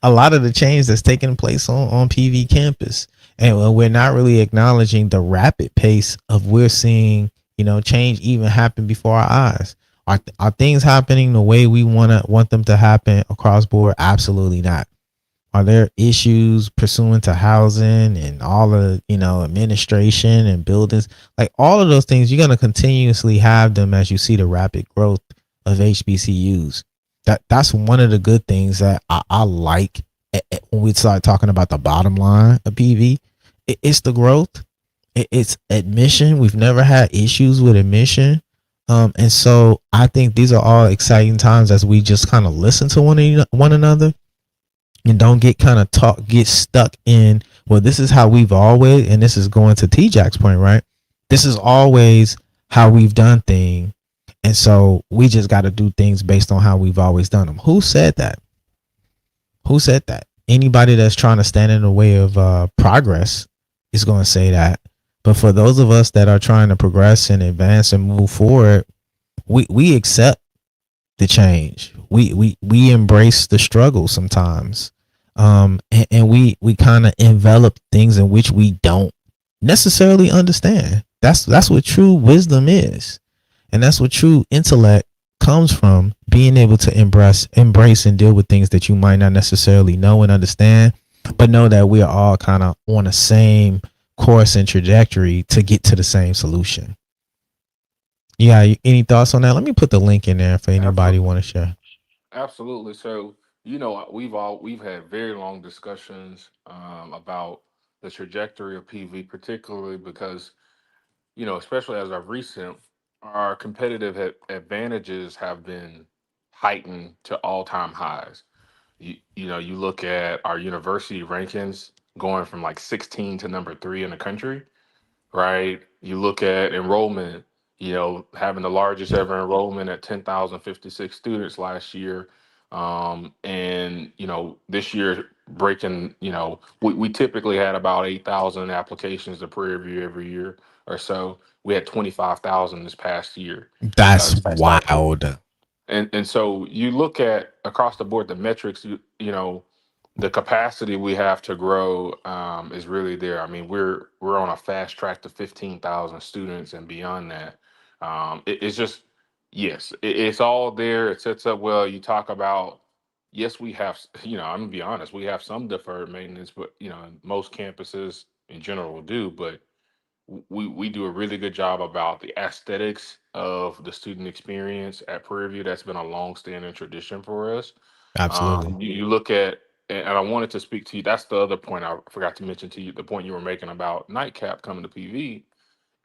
a lot of the change that's taking place on PV campus, and we're not really acknowledging the rapid pace of we're seeing change even happen before our eyes. Are things happening the way we want them to happen across board? Absolutely not. Are there issues pursuant to housing and all of administration and buildings? Like all of those things, you're going to continuously have them as you see the rapid growth of HBCUs. That's one of the good things that I like when we start talking about the bottom line of PV. It's the growth. It's admission. We've never had issues with admission. And so I think these are all exciting times as we just kind of listen to one another, and don't get stuck in, well, this is how we've always, and this is going to T-Jack's point, right? This is always how we've done things. And so we just got to do things based on how we've always done them. Who said that? Who said that? Anybody that's trying to stand in the way of progress is going to say that. But for those of us that are trying to progress and advance and move forward, we accept the change. We embrace the struggle sometimes. And we kind of envelop things in which we don't necessarily understand. That's what true wisdom is. And that's what true intellect comes from, being able to embrace and deal with things that you might not necessarily know and understand, but know that we are all kind of on the same course and trajectory to get to the same solution. Yeah, any thoughts on that? Let me put the link in there for anybody want to share. Absolutely. So, we've had very long discussions about the trajectory of PV, particularly because, especially as of recent, our competitive advantages have been heightened to all-time highs. You look at our university rankings going from like 16 to number 3 in the country, right? You look at enrollment, having the largest ever enrollment at 10,056 students last year. And, this year breaking, we typically had about 8,000 applications to Prairie View every year or so. We had 25,000 this past year. That's wild. And so you look at across the board, the metrics, the capacity we have to grow is really there. I mean, we're on a fast track to 15,000 students and beyond that. It's just, yes, it's all there. It sets up well. You talk about, yes, we have, I'm gonna be honest, we have some deferred maintenance, but most campuses in general do, but we do a really good job about the aesthetics of the student experience at Prairie View. That's been a long-standing tradition for us. Absolutely. You look at, and I wanted to speak to you. That's the other point I forgot to mention to you. The point you were making about Nightcap coming to PV.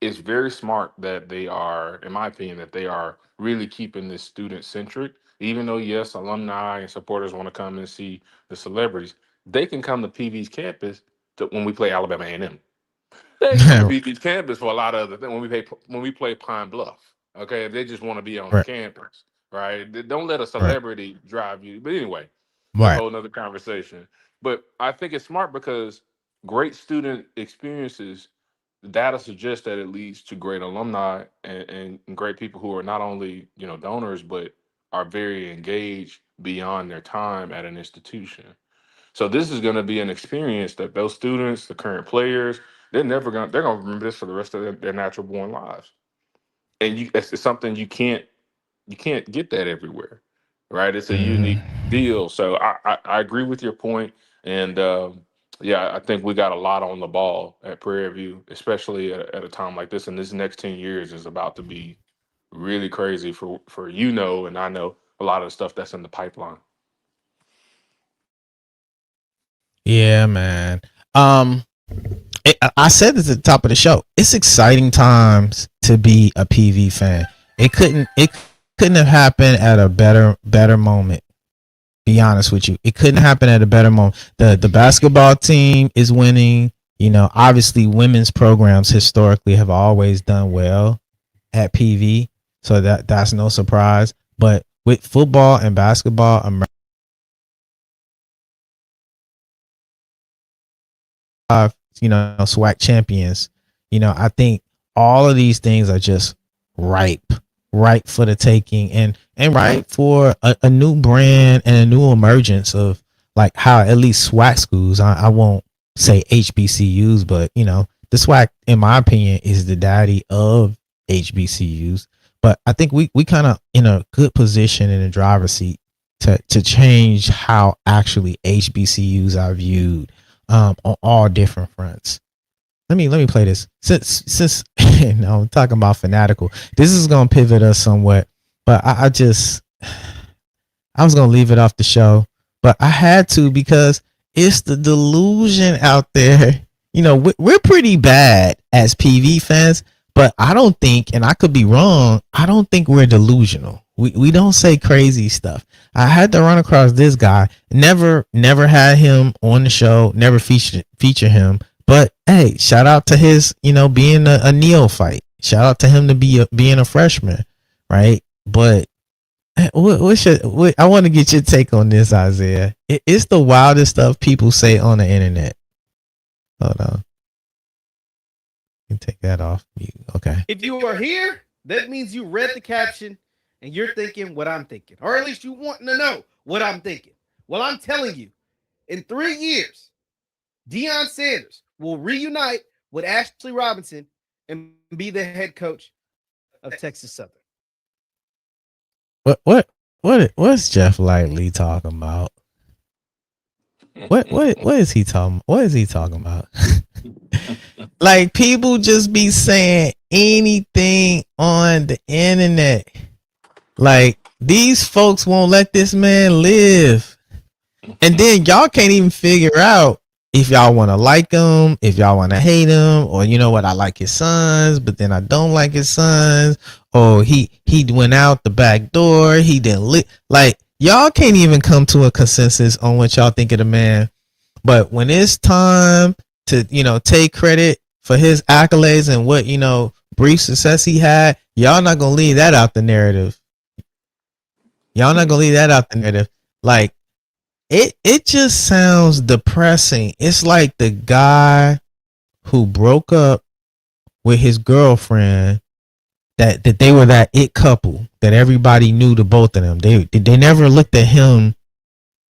It's very smart that they are, in my opinion, that they are really keeping this student centric. Even though yes, alumni and supporters want to come and see the celebrities, they can come to PV's campus when we play Alabama A&M. They come to BP's campus for a lot of other things when we play Pine Bluff. Okay, if they just want to be on the Right. campus, right? Don't let a Right. celebrity drive you. But anyway, that's a Right. whole nother conversation. But I think it's smart because great student experiences, the data suggests that it leads to great alumni and great people who are not only donors but are very engaged beyond their time at an institution. So this is going to be an experience that those students, the current players, they're gonna remember this for the rest of their natural born lives. And it's something you can't get that everywhere, right? It's a unique deal. So I agree with your point, and yeah, I think we got a lot on the ball at Prairie View, especially at a time like this. And this next 10 years is about to be really crazy for and I know a lot of the stuff that's in the pipeline. Yeah, man. I said this at the top of the show. It's exciting times to be a PV fan. It couldn't have happened at a better moment. Be honest with you, it couldn't happen at a better moment. The basketball team is winning. You know, obviously, women's programs historically have always done well at PV, so that's no surprise. But with football and basketball, SWAC champions. I think all of these things are just ripe, ripe for the taking, and ripe for a new brand and a new emergence of like how at least SWAC schools. I won't say HBCUs, but the SWAC, in my opinion, is the daddy of HBCUs. But I think we kind of in a good position in the driver's seat to change how actually HBCUs are viewed on all different fronts. Let me play this. Since I'm talking about fanatical, this is gonna pivot us somewhat, but I was gonna leave it off the show, but I had to because it's the delusion out there. We're pretty bad as PV fans, but I don't think, and I could be wrong, I don't think we're delusional. We don't say crazy stuff. I had to run across this guy. Never had him on the show. Never feature him. But hey, shout out to his, being a neophyte. Shout out to him to being a freshman, right? But I want to get your take on this, Isaiah. It's the wildest stuff people say on the internet. Hold on. You can take that off. Okay. If you are here, that means you read the caption and you're thinking what I'm thinking, or at least you want to know what I'm thinking. Well, I'm telling you, in 3 years, Deion Sanders will reunite with Ashley Robinson and be the head coach of Texas Southern. What's Jeff Lightly talking about? What is he talking? What is he talking about? Like, people just be saying anything on the internet. Like, these folks won't let this man live. And then y'all can't even figure out if y'all want to like him, if y'all want to hate him, or you know what, I like his sons, but then I don't like his sons. Or he went out the back door. He didn't like, y'all can't even come to a consensus on what y'all think of the man. But when it's time to, take credit for his accolades and what, brief success he had, y'all not going to leave that out the narrative. Y'all not going to leave that out the narrative. Like, it just sounds depressing. It's like the guy who broke up with his girlfriend, that they were that it couple, that everybody knew the both of them. They never looked at him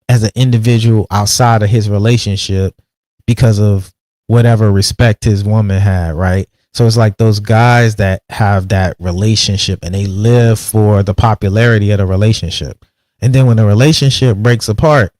as an individual outside of his relationship because of whatever respect his woman had, right? So it's like those guys that have that relationship and they live for the popularity of the relationship. And then when the relationship breaks apart,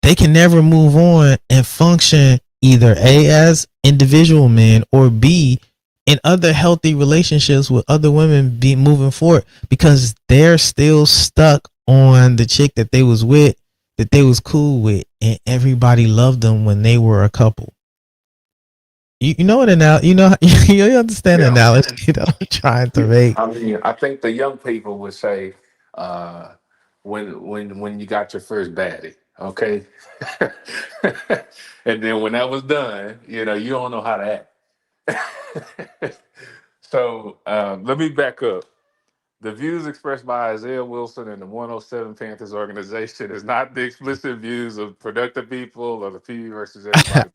they can never move on and function either A, as individual men, or B, in other healthy relationships with other women be moving forward, because they're still stuck on the chick that they was with, that they was cool with, and everybody loved them when they were a couple. You know what you understand the analogy that I'm trying to make. I mean, I think the young people would say, when you got your first baddie, okay, and then when that was done, you don't know how to act. So let me back up. The views expressed by Isaiah Wilson and the 107 Panthers organization is not the explicit views of productive people or the PV versus everybody.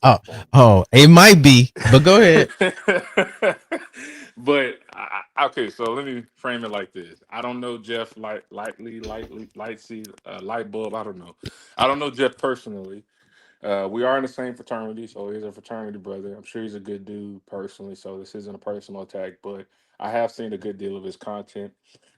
It might be, but go ahead. But okay, so let me frame it like this. I don't know Jeff light bulb. I don't know. I don't know Jeff personally. We are in the same fraternity, so he's a fraternity brother. I'm sure he's a good dude personally, so this isn't a personal attack, but I have seen a good deal of his content.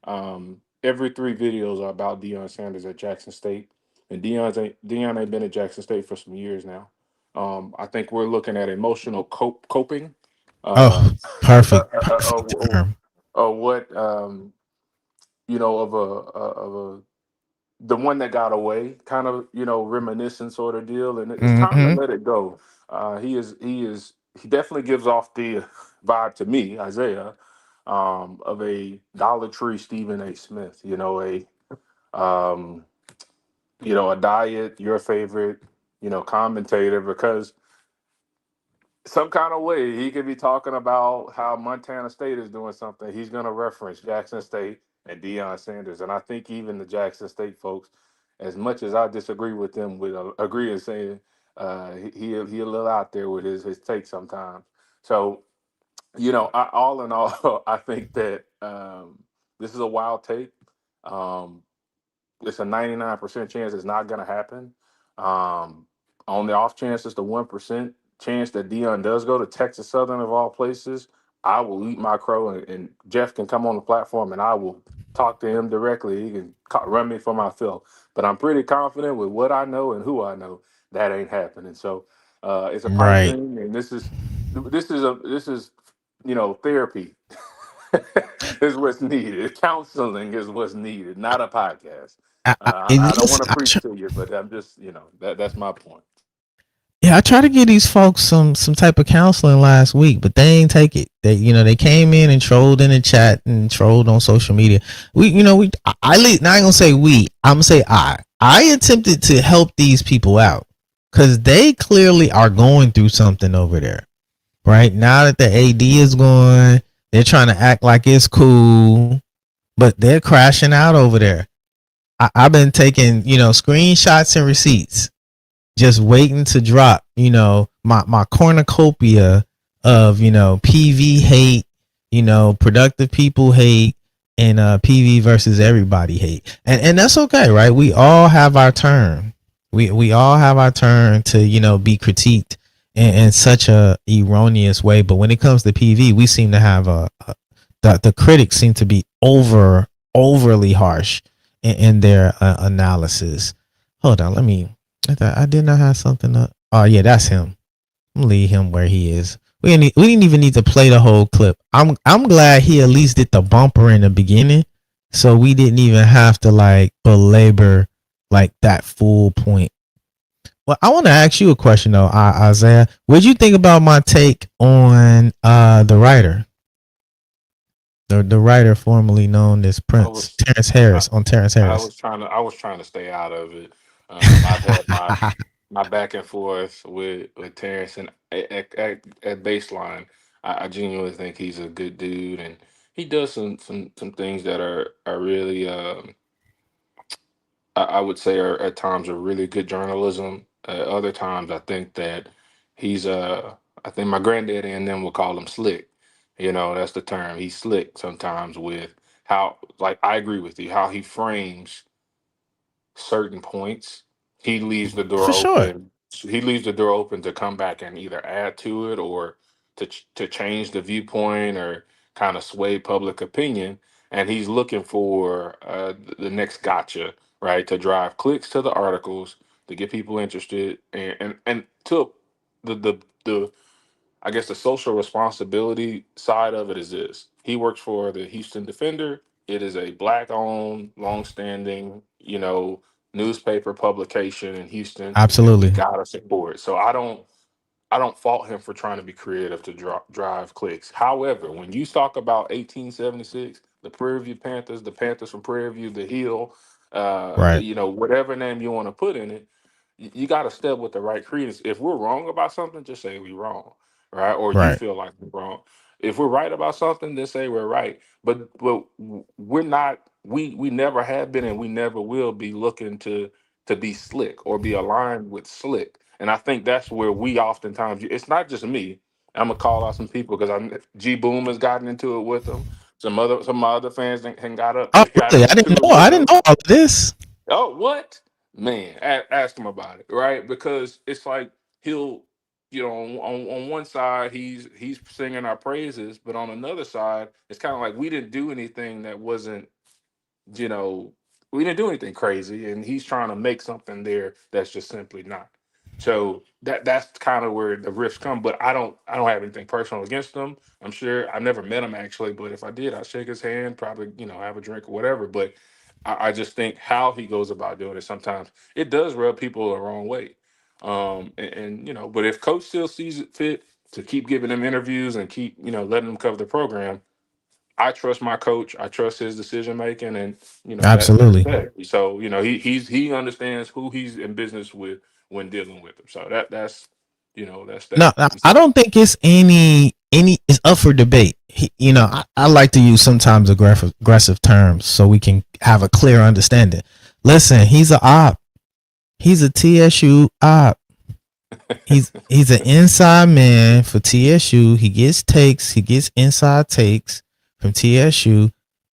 Every 3 videos are about Deion Sanders at Jackson State, and Deion ain't been at Jackson State for some years now. I think we're looking at emotional coping. Perfect term. What of a the one that got away, kind of, reminiscent sort of deal, and it's time to Mm-hmm. let it go. He definitely gives off the vibe to me, Isaiah, of a Dollar Tree Stephen A. Smith. Um, a diet, your favorite, commentator, because some kind of way he could be talking about how Montana State is doing something. He's going to reference Jackson State and Deion Sanders, and I think even the Jackson State folks, as much as I disagree with them, with agree in saying he a little out there with his take sometimes. So all in all, I think that this is a wild take. Um, it's a 99% chance it's not going to happen. Um, on the off chance, it's the 1% chance that Dion does go to Texas Southern of all places. I will eat my crow, and Jeff can come on the platform, and I will talk to him directly. He can run me for my fill. But I'm pretty confident with what I know and who I know that ain't happening. So it's a pipe Right. dream, and this is therapy is what's needed. Counseling is what's needed, not a podcast. I don't want Listen, to preach to you, but I'm just, that's my point. yeah, I tried to give these folks some type of counseling last week, but they ain't take it. They came in and trolled in the chat and trolled on social media. I now I ain't gonna say we. I'm gonna say I attempted to help these people out because they clearly are going through something over there. Right now that the AD is gone, they're trying to act like it's cool, but they're crashing out over there. I've been taking screenshots and receipts, just waiting to drop, my cornucopia of, PV hate, productive people hate, and PV versus everybody hate. And that's okay, right? We all have our turn. We all have our turn to, be critiqued in such a erroneous way. But when it comes to PV, we seem to have the critics seem to be overly harsh in their analysis. Hold on, I did not have something up. Oh yeah, that's him. I'm gonna leave him where he is. We didn't even need to play the whole clip. I'm glad he at least did the bumper in the beginning, so we didn't even have to belabor that full point. Well, I want to ask you a question though, Isaiah. What did you think about my take on the writer? The writer formerly known as Prince, Terrence Harris, on Terrence Harris. I was trying to stay out of it. I've had my back and forth with Terrence, and at baseline, I genuinely think he's a good dude, and he does some things that are really I would say are at times are really good journalism. Other times, I think that he's I think my granddaddy and them would call him slick. That's the term. He's slick sometimes with how, like, I agree with you, how he frames certain points. He leaves the door For sure. open. He leaves the door open to come back and either add to it or to change the viewpoint or kind of sway public opinion. And he's looking for the next gotcha, right? To drive clicks to the articles, to get people interested, and to the I guess the social responsibility side of it is this. He works for the Houston Defender. It is a black owned, long-standing, newspaper publication in Houston, and we Absolutely. gotta support. So I don't fault him for trying to be creative to drive clicks. However, when you talk about 1876, the Prairie View Panthers, the Panthers from Prairie View, the Hill, Right. whatever name you want to put in it, you got to step with the right credence. If we're wrong about something, just say we're wrong, right? Or you Right. feel like we're wrong. If we're right about something, then say we're right. But we're not. We never have been, and we never will be looking to be slick or be aligned with slick. And I think that's where we oftentimes, it's not just me. I'm gonna call out some people because I G Boom has gotten into it with them. Some of my other fans Oh, got really? I into didn't it know. with I didn't them. know all of this. Oh, what? Man, ask him about it, right? Because it's like he'll, on one side he's singing our praises, but on another side, it's kind of like we didn't do anything that wasn't, you know, we didn't do anything crazy, and he's trying to make something there that's just simply not. So that's kind of where the rifts come. But I don't have anything personal against him. I'm sure I've never met him actually, but if I did, I'd shake his hand, probably have a drink or whatever. But I just think how he goes about doing it sometimes it does rub people the wrong way. And but if coach still sees it fit to keep giving them interviews and keep letting them cover the program, I trust my coach. I trust his decision making, and Absolutely. that. So he understands who he's in business with when dealing with him. So that's that's that. No, I don't think it's any it's up for debate. I like to use sometimes aggressive terms so we can have a clear understanding. Listen, he's a op. He's a TSU op. He's an inside man for TSU. He gets takes. He gets inside takes from TSU,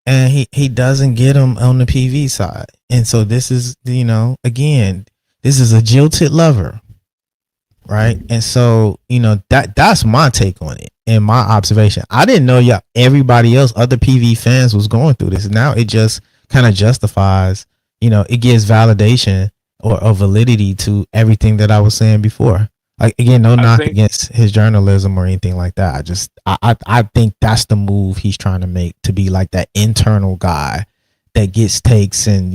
and he doesn't get them on the PV side. And so this is again, this is a jilted lover. Right. And so, that's my take on it and my observation. I didn't know everybody else, other PV fans was going through this. Now it just kind of justifies, it gives validation or validity to everything that I was saying before. Like, again, no knock against his journalism or anything like that. I think that's the move he's trying to make, to be like that internal guy that gets takes and,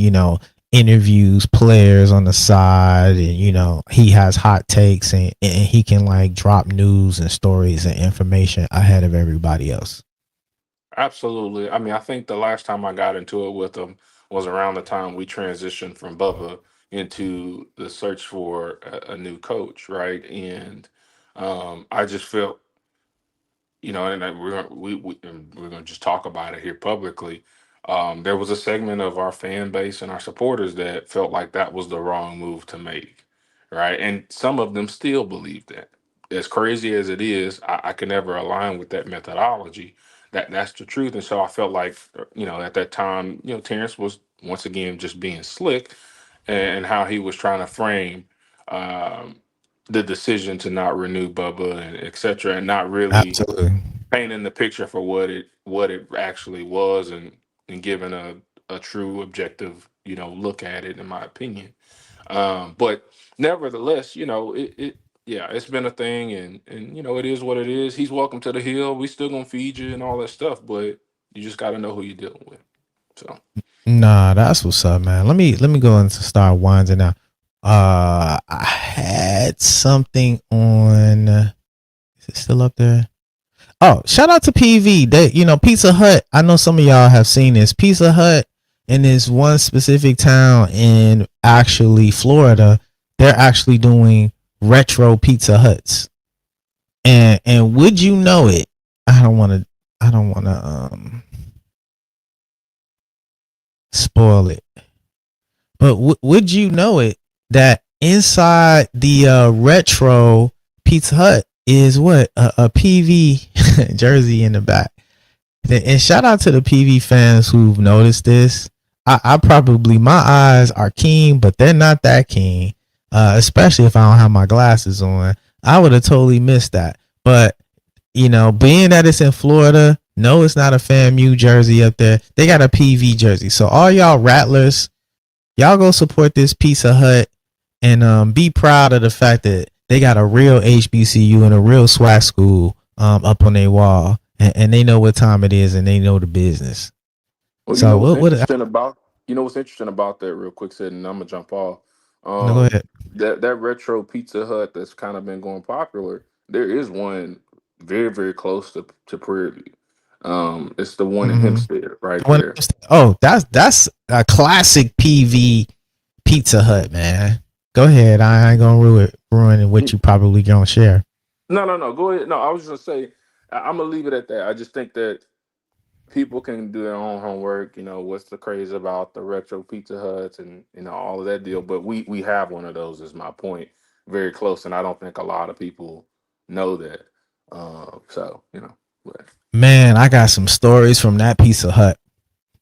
interviews players on the side, and he has hot takes and he can like drop news and stories and information ahead of everybody else. Absolutely. I mean, I think the last time I got into it with him was around the time we transitioned from Bubba into the search for a new coach, right? And I just felt, and we're going to just talk about it here publicly. There was a segment of our fan base and our supporters that felt like that was the wrong move to make, right? And some of them still believe that. As crazy as it is, I can never align with that methodology. That's the truth. And so I felt like, at that time, Terrence was once again just being slick, and how he was trying to frame the decision to not renew Bubba and et cetera, and not really Absolutely painting the picture for what it actually was, and giving a true objective look at it, in my opinion. But nevertheless, it's been a thing, and it is what it is. He's welcome to the hill. We still gonna feed you and all that stuff, but you just got to know who you're dealing with. So nah, that's what's up, man. Let me go and start winding now. I had something on. Is it still up there? Oh, shout out to PV. They, Pizza Hut. I know some of y'all have seen this. Pizza Hut in this one specific town in actually Florida, they're actually doing retro Pizza Huts. And would you know it? I don't want to spoil it. But would you know it that inside the retro Pizza Hut is what a PV jersey in the back? And shout out to the PV fans who've noticed this. I probably, my eyes are keen, but they're not that keen, especially if I don't have my glasses on. I would have totally missed that. But being that it's in Florida, no, it's not a FAMU jersey up there. They got a PV jersey. So all y'all Rattlers, y'all go support this Pizza Hut and be proud of the fact that they got a real HBCU and a real swag school up on their wall, and they know what time it is and they know the business. Well, so what's interesting about that, real quick, Sid, and I'm gonna jump off. No, go ahead. That retro Pizza Hut that's kind of been going popular. There is one very, very close to Prairie View. It's the one in Hempstead, right there. Oh, that's a classic PV Pizza Hut, man. Go ahead. I ain't gonna ruin what you probably gonna share. No. Go ahead. No, I was just gonna say I'm gonna leave it at that. I just think that people can do their own homework. What's the craze about the retro Pizza Huts and all of that deal. But we have one of those, is my point, very close, and I don't think a lot of people know that. But. Man, I got some stories from that Pizza Hut.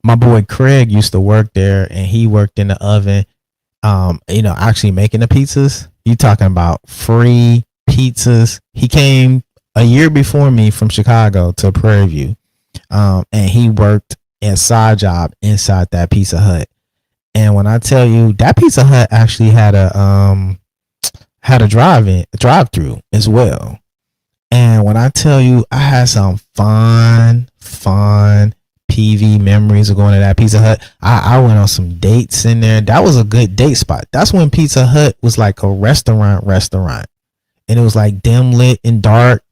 My boy Craig used to work there, and he worked in the oven. Actually making the pizzas. You talking about free pizzas? He came a year before me from Chicago to Prairie View. And he worked a side job inside that Pizza Hut. And when I tell you, that Pizza Hut actually had a drive-through as well. And when I tell you, I had some fun PV memories of going to that Pizza Hut. I went on some dates in there. That was a good date spot. That's when Pizza Hut was like a restaurant, and it was like dim lit and dark.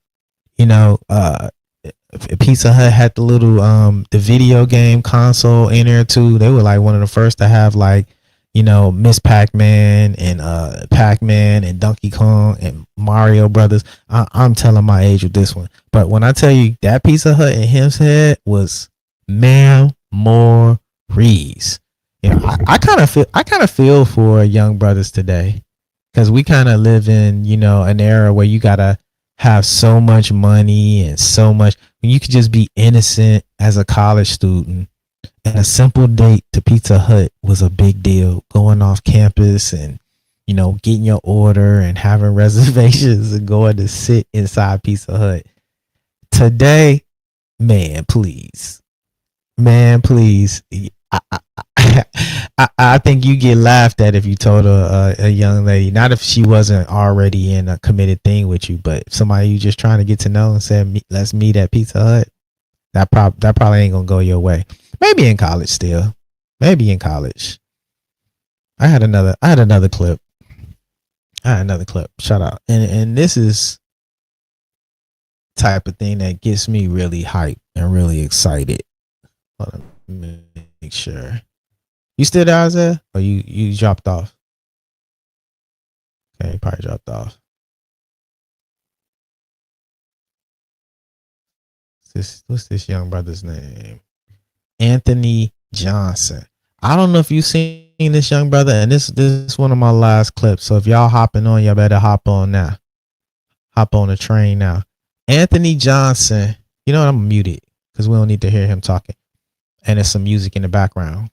You know, Pizza Hut had the little the video game console in there too. They were like one of the first to have like, you know, Miss Pac-Man and Pac-Man and Donkey Kong and Mario Brothers. I'm telling my age with this one, but when I tell you that Pizza Hut in Hempstead was memories. You know, I kind of feel for young brothers today, because we kind of live in, you know, an era where you gotta have so much money and so much when you could just be innocent as a college student. And a simple date to Pizza Hut was a big deal. Going off campus and, you know, getting your order and having reservations and going to sit inside Pizza Hut. Today, man, please. I think you get laughed at if you told a young lady, not if she wasn't already in a committed thing with you, but somebody you just trying to get to know and said, let's meet at Pizza Hut. That probably ain't gonna go your way. Maybe in college still. Maybe in college. I had another clip. Shout out. And this is type of thing that gets me really hyped and really excited. Hold on, let me make sure. You still there, Isaiah? Or you dropped off? Okay, you probably dropped off. What's this young brother's name? Anthony Johnson. I don't know if you've seen this young brother, and this is one of my last clips. So if y'all hopping on, y'all better hop on now. Hop on the train now. Anthony Johnson. You know what? I'm muted because we don't need to hear him talking. And there's some music in the background.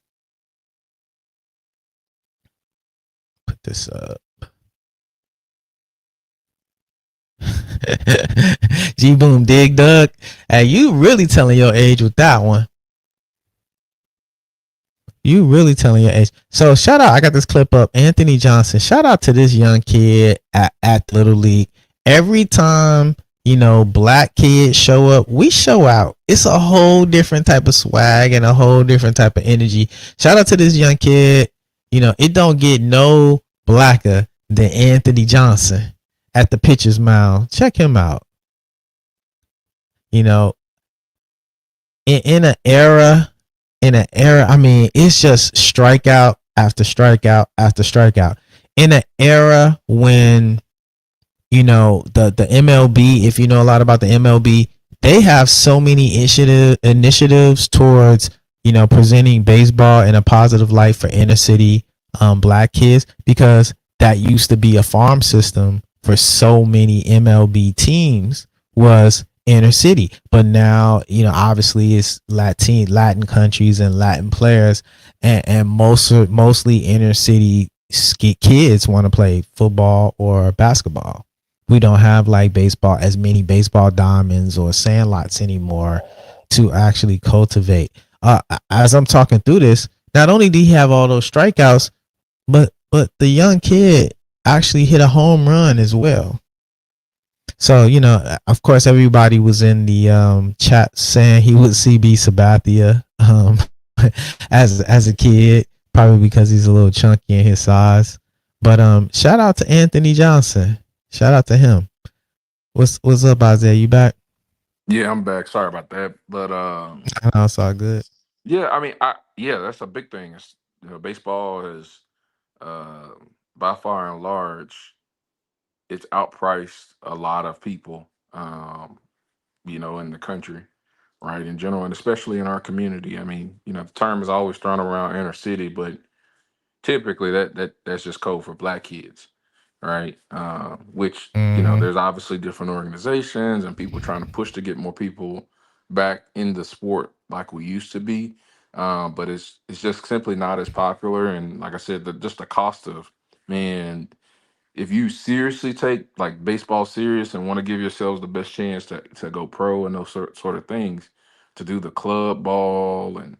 Put this up. G Boom Dig Dug. Hey, you really telling your age with that one. You really telling your age. So shout out, I got this clip up. Anthony Johnson. Shout out to this young kid at Little League. Every time, you know, black kids show up, we show out. It's a whole different type of swag and a whole different type of energy. Shout out to this young kid. You know, it don't get no blacker than Anthony Johnson at the pitcher's mound. Check him out. You know, in an era, I mean, it's just strikeout after strikeout after strikeout. In an era when, you know, the MLB, if you know a lot about the MLB, they have so many initiatives towards, you know, presenting baseball in a positive light for inner city black kids, because that used to be a farm system for so many MLB teams was inner city. But now, you know, obviously it's Latin countries and Latin players, and mostly inner city kids want to play football or basketball. We don't have like baseball, as many baseball diamonds or sandlots anymore to actually cultivate. As I'm talking through this, not only did he have all those strikeouts, but the young kid actually hit a home run as well. So, you know, of course, everybody was in the chat saying he was CB Sabathia as a kid, probably because he's a little chunky in his size. But shout out to Anthony Johnson. Shout out to him. What's up, Isaiah? You back? Yeah, I'm back. Sorry about that, but I know it's all good. yeah, I mean, that's a big thing. It's, you know, baseball is by far and large, it's outpriced a lot of people, you know, in the country, right, in general, and especially in our community. I mean, you know, the term is always thrown around inner city, but typically that's just code for black kids, right? Which, you know, there's obviously different organizations and people trying to push to get more people back in the sport like we used to be, but it's just simply not as popular. And like I said, just the cost of, man, if you seriously take like baseball serious and want to give yourselves the best chance to go pro and those sort of things, to do the club ball and,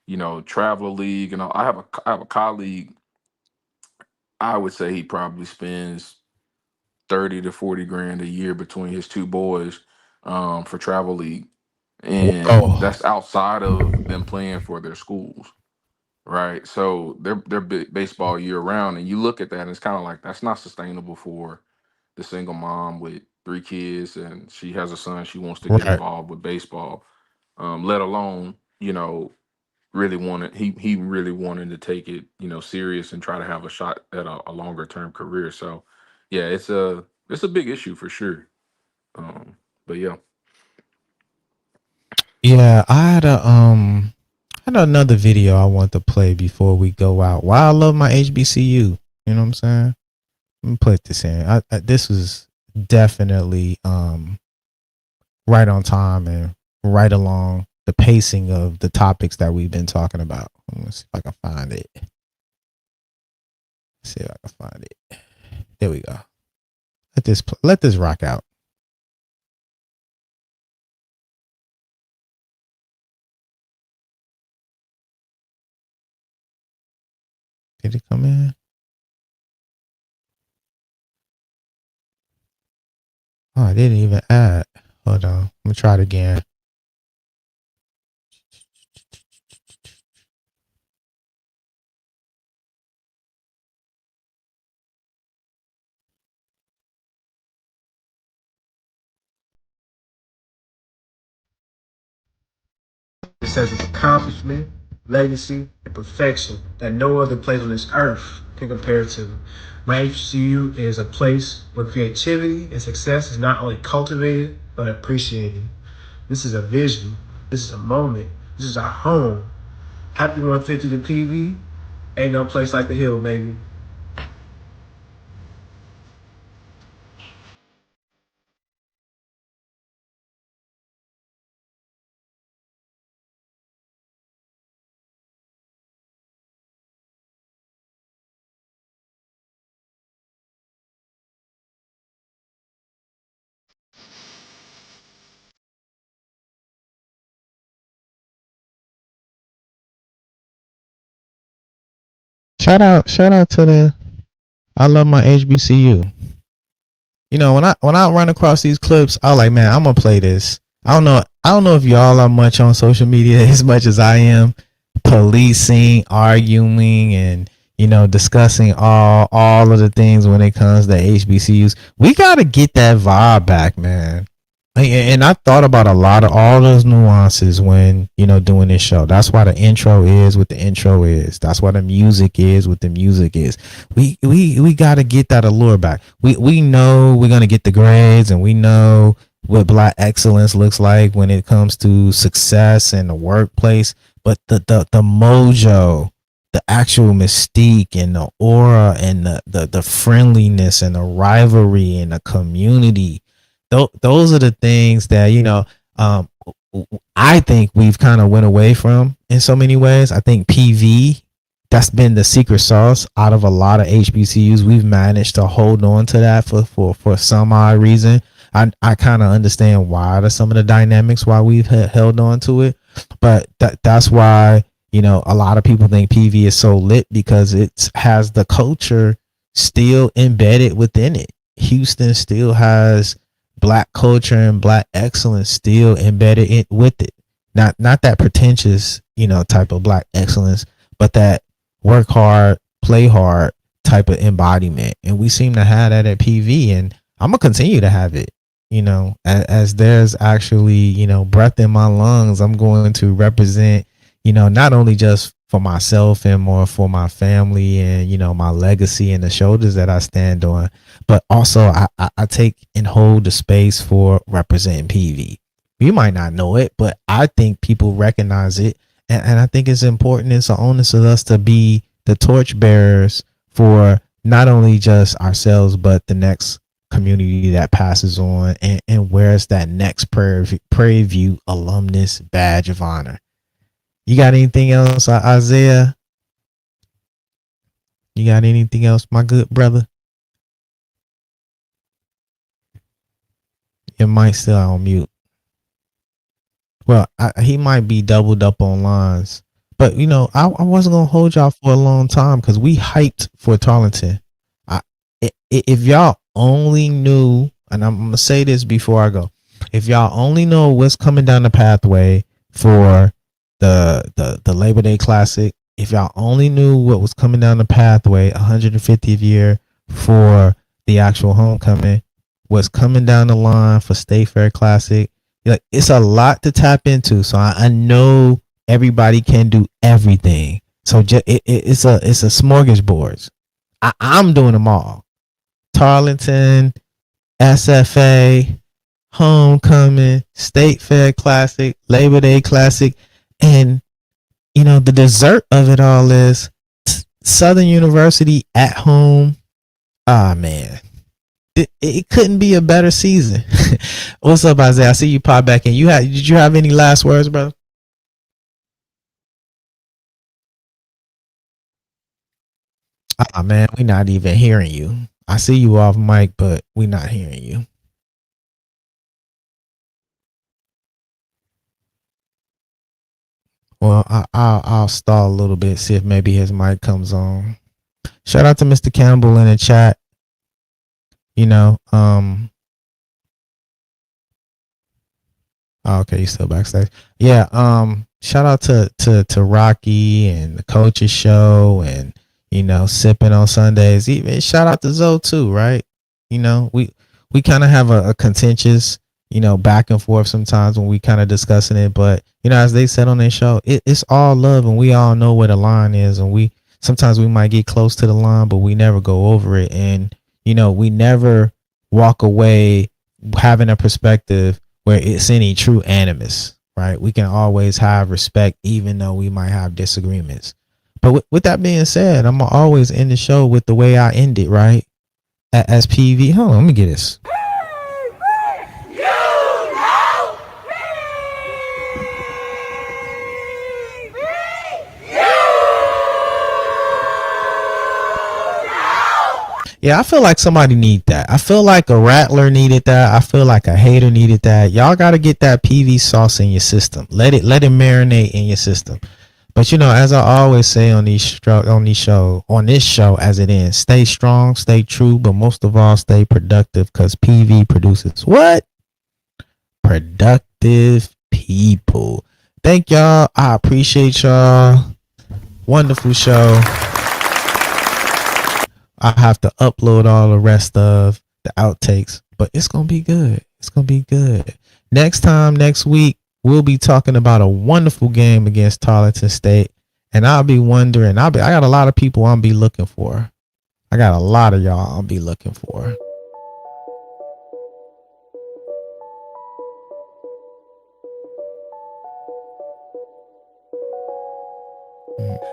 you know, travel league and all. I have a colleague. I would say he probably spends 30 to 40 grand a year between his two boys for travel league. and that's outside of them playing for their schools, right? So they're baseball year round, and you look at that, and it's kind of like that's not sustainable for the single mom with 3 kids, and she has a son she wants to get Right. involved with baseball, let alone really wanted he really wanted to take it serious and try to have a shot at a longer term career. So yeah, it's a big issue for sure. But yeah. Yeah, I had another video I want to play before we go out. Why I love my HBCU. You know what I'm saying? Let me put this in. This was definitely right on time and right along the pacing of the topics that we've been talking about. Let me see if I can find it. See if I can find it. There we go. Let this rock out. Did it come in? Oh, I didn't even add. Hold on. Let me try it again. It says it's accomplishment, legacy, and perfection that no other place on this earth can compare to. My HBCU is a place where creativity and success is not only cultivated, but appreciated. This is a vision. This is a moment. This is our home. Happy 150 to PV. Ain't no place like the Hill, baby. Shout out to the I love my HBCU. You know, when I run across these clips, I was like, man, I'm gonna play this. I don't know if y'all are much on social media as much as I am, policing, arguing, and discussing all of the things when it comes to HBCUs. We gotta get that vibe back, man. And I thought about a lot of all those nuances when doing this show. That's why the intro is what the intro is. That's why the music is what the music is. We got to get that allure back. We know we're gonna get the grades, and we know what Black excellence looks like when it comes to success in the workplace. But the mojo, the actual mystique, and the aura, and the friendliness, and the rivalry, and the community. Those are the things that I think we've kind of went away from in so many ways. I think PV, that's been the secret sauce out of a lot of HBCUs. We've managed to hold on to that for some odd reason. I kind of understand why some of the dynamics why we've held on to it, but that's why a lot of people think PV is so lit, because it has the culture still embedded within it. Houston still has Black culture and Black excellence still embedded in with it. Not that pretentious, type of Black excellence, but that work hard, play hard type of embodiment. And we seem to have that at PV, and I'm gonna continue to have it. As there's actually, breath in my lungs, I'm going to represent, not only just for myself and more for my family and, my legacy and the shoulders that I stand on, but also I take and hold the space for representing PV. You might not know it, but I think people recognize it. And I think it's important. It's an onus of us to be the torchbearers for not only just ourselves, but the next community that passes on and wears that next Prairie View alumnus badge of honor. You got anything else, Isaiah? You got anything else, my good brother? Your mic still on mute. Well, he might be doubled up on lines, but I wasn't gonna hold y'all for a long time because we hyped for Tarleton. If y'all only knew, and I'm gonna say this before I go, If y'all only know what's coming down the pathway for the Labor Day Classic, if y'all only knew what was coming down the pathway, 150th year for the actual homecoming, what's coming down the line for State Fair Classic, like, it's a lot to tap into. So I know everybody can do everything. So it's a smorgasbord. I'm doing them all. Tarleton, SFA, homecoming, State Fair Classic, Labor Day Classic, and the dessert of it all is Southern University at home. Ah, man. It couldn't be a better season. What's up, Isaiah? I see you pop back in. Did you have any last words, bro? Ah, man, we're not even hearing you. I see you off mic, but we're not hearing you. Well, I'll stall a little bit, see if maybe his mic comes on. Shout out to Mr. Campbell in the chat. Okay, you still backstage. Yeah, shout out to Rocky and the Coaches Show and Sipping on Sundays. Even shout out to Zoe too, right? We kind of have a contentious, back and forth sometimes when we kind of discussing it, but as they said on their show, it's all love, and we all know where the line is, and sometimes we might get close to the line, but we never go over it, and we never walk away having a perspective where it's any true animus, right? We can always have respect, even though we might have disagreements. But with that being said, I'm gonna always end the show with the way I end it, right? As PV. Hold on, let me get this. Yeah, I feel like somebody need that. I feel like a rattler needed that. I feel like a hater needed that. Y'all got to get that PV sauce in your system. Let it marinate in your system. But as I always say on this show as it ends, stay strong, stay true, but most of all, stay productive, because PV produces what? Productive people. Thank y'all. I appreciate y'all. Wonderful show. I have to upload all the rest of the outtakes, but it's going to be good. It's going to be good. Next week, we'll be talking about a wonderful game against Tarleton State. And I'll be wondering, I got a lot of people I'll be looking for. I got a lot of y'all I'll be looking for.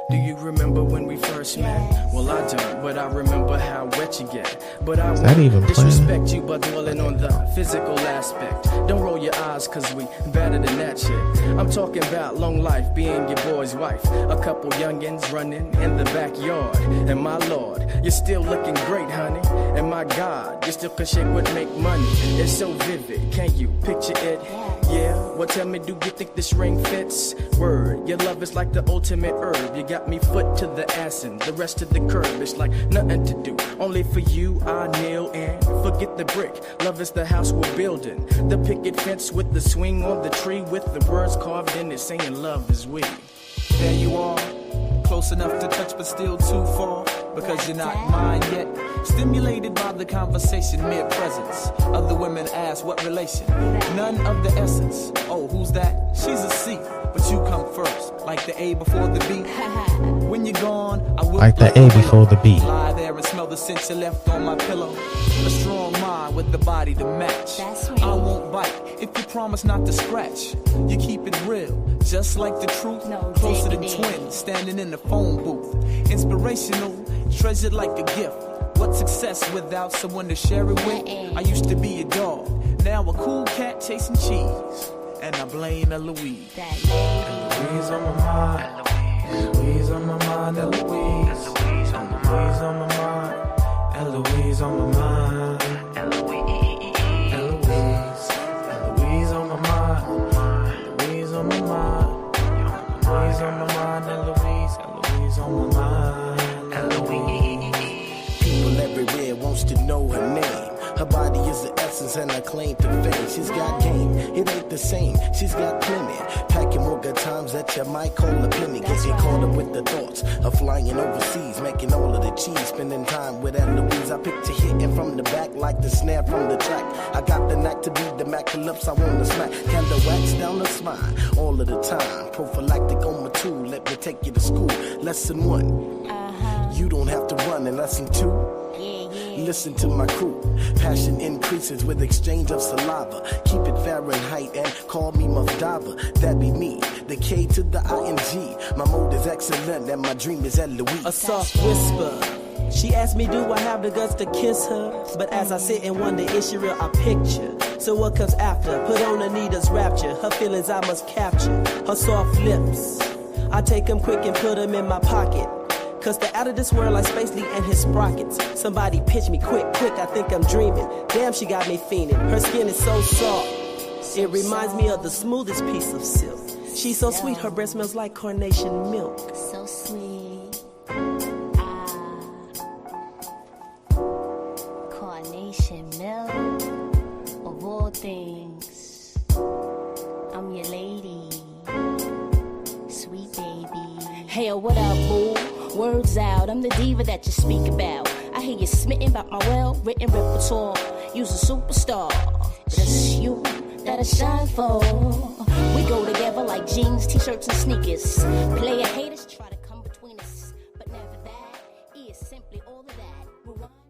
Do you remember when we first met? Well, I don't, but I remember how wet you get. But I won't disrespect you by dwelling on the physical aspect. Don't roll your eyes, cause we better than that shit. I'm talking about long life, being your boy's wife. A couple youngins running in the backyard. And my lord, you're still looking great, honey. And my God, you still can shake what make money. It's so vivid, can you picture it? Yeah, well tell me, do you think this ring fits? Word, your love is like the ultimate herb. You got me foot to the ass and the rest of the curb. It's like nothing to do, only for you I kneel and forget the brick. Love is the house we're building, the picket fence with the swing on the tree, with the words carved in it saying love is we. There you are, close enough to touch but still too far, because you're not mine yet. Stimulated by the conversation, mere presence. Other women ask what relation, none of the essence. Oh, who's that? She's a C, but you come first, like the A before the B. When you're gone, I will like the A before the B. Lie there and smell the scent you left on my pillow. A strong mind with the body to match. I won't bite if you promise not to scratch. You keep it real, just like the truth. Closer than twins, standing in the phone booth. Inspirational, treasured like a gift. What's success without someone to share it with? I used to be a dog, now a cool cat chasing cheese. And I blame Eloise. Eloise on my mind. Eloise on my mind. Eloise. Eloise on my mind. Eloise on my mind. Eloise. Eloise on my mind. Eloise on my mind. Eloise on my mind. Eloise. Eloise on my mind. Eloise. People everywhere wants to know her name. Her body is the essence and her claim to fame. She's got game, same. She's got plenty. Packing more good times that you might call a penny. Getting caught up with the thoughts of flying overseas, making all of the cheese, spending time with Aunt Louise. I picture hitting from the back like the snare from the track. I got the knack to be the Mac lips I wanna smack. Candle wax down the spine all of the time. Prophylactic on my tool, let me take you to school. Lesson 1, you don't have to run. And lesson 2, listen to my crew. Passion increases with exchange of saliva. Keep it Fahrenheit and call me Muff Diver. That be me, the K to the ING. My mode is excellent and my dream is Eloise. A soft whisper. She asked me, do I have the guts to kiss her? But as I sit and wonder, is she real? I picture. So what comes after? Put on Anita's rapture. Her feelings I must capture. Her soft lips. I take them quick and put them in my pocket. Cause they're out of this world like Space Lee and his sprockets. Somebody pitch me quick, I think I'm dreaming. Damn, she got me fiending. Her skin is so soft. It reminds me of the smoothest piece of silk. She's so sweet, her breath smells like carnation milk. So sweet. Carnation milk. Of all things, I'm your lady. Sweet baby. Hey, what up, boo? Words out, I'm the diva that you speak about. I hear you smitten about my well-written repertoire. You's a superstar, but it's you that I shine for. We go together like jeans, t-shirts, and sneakers. Player haters try to come between us, but never that. It is simply all of that.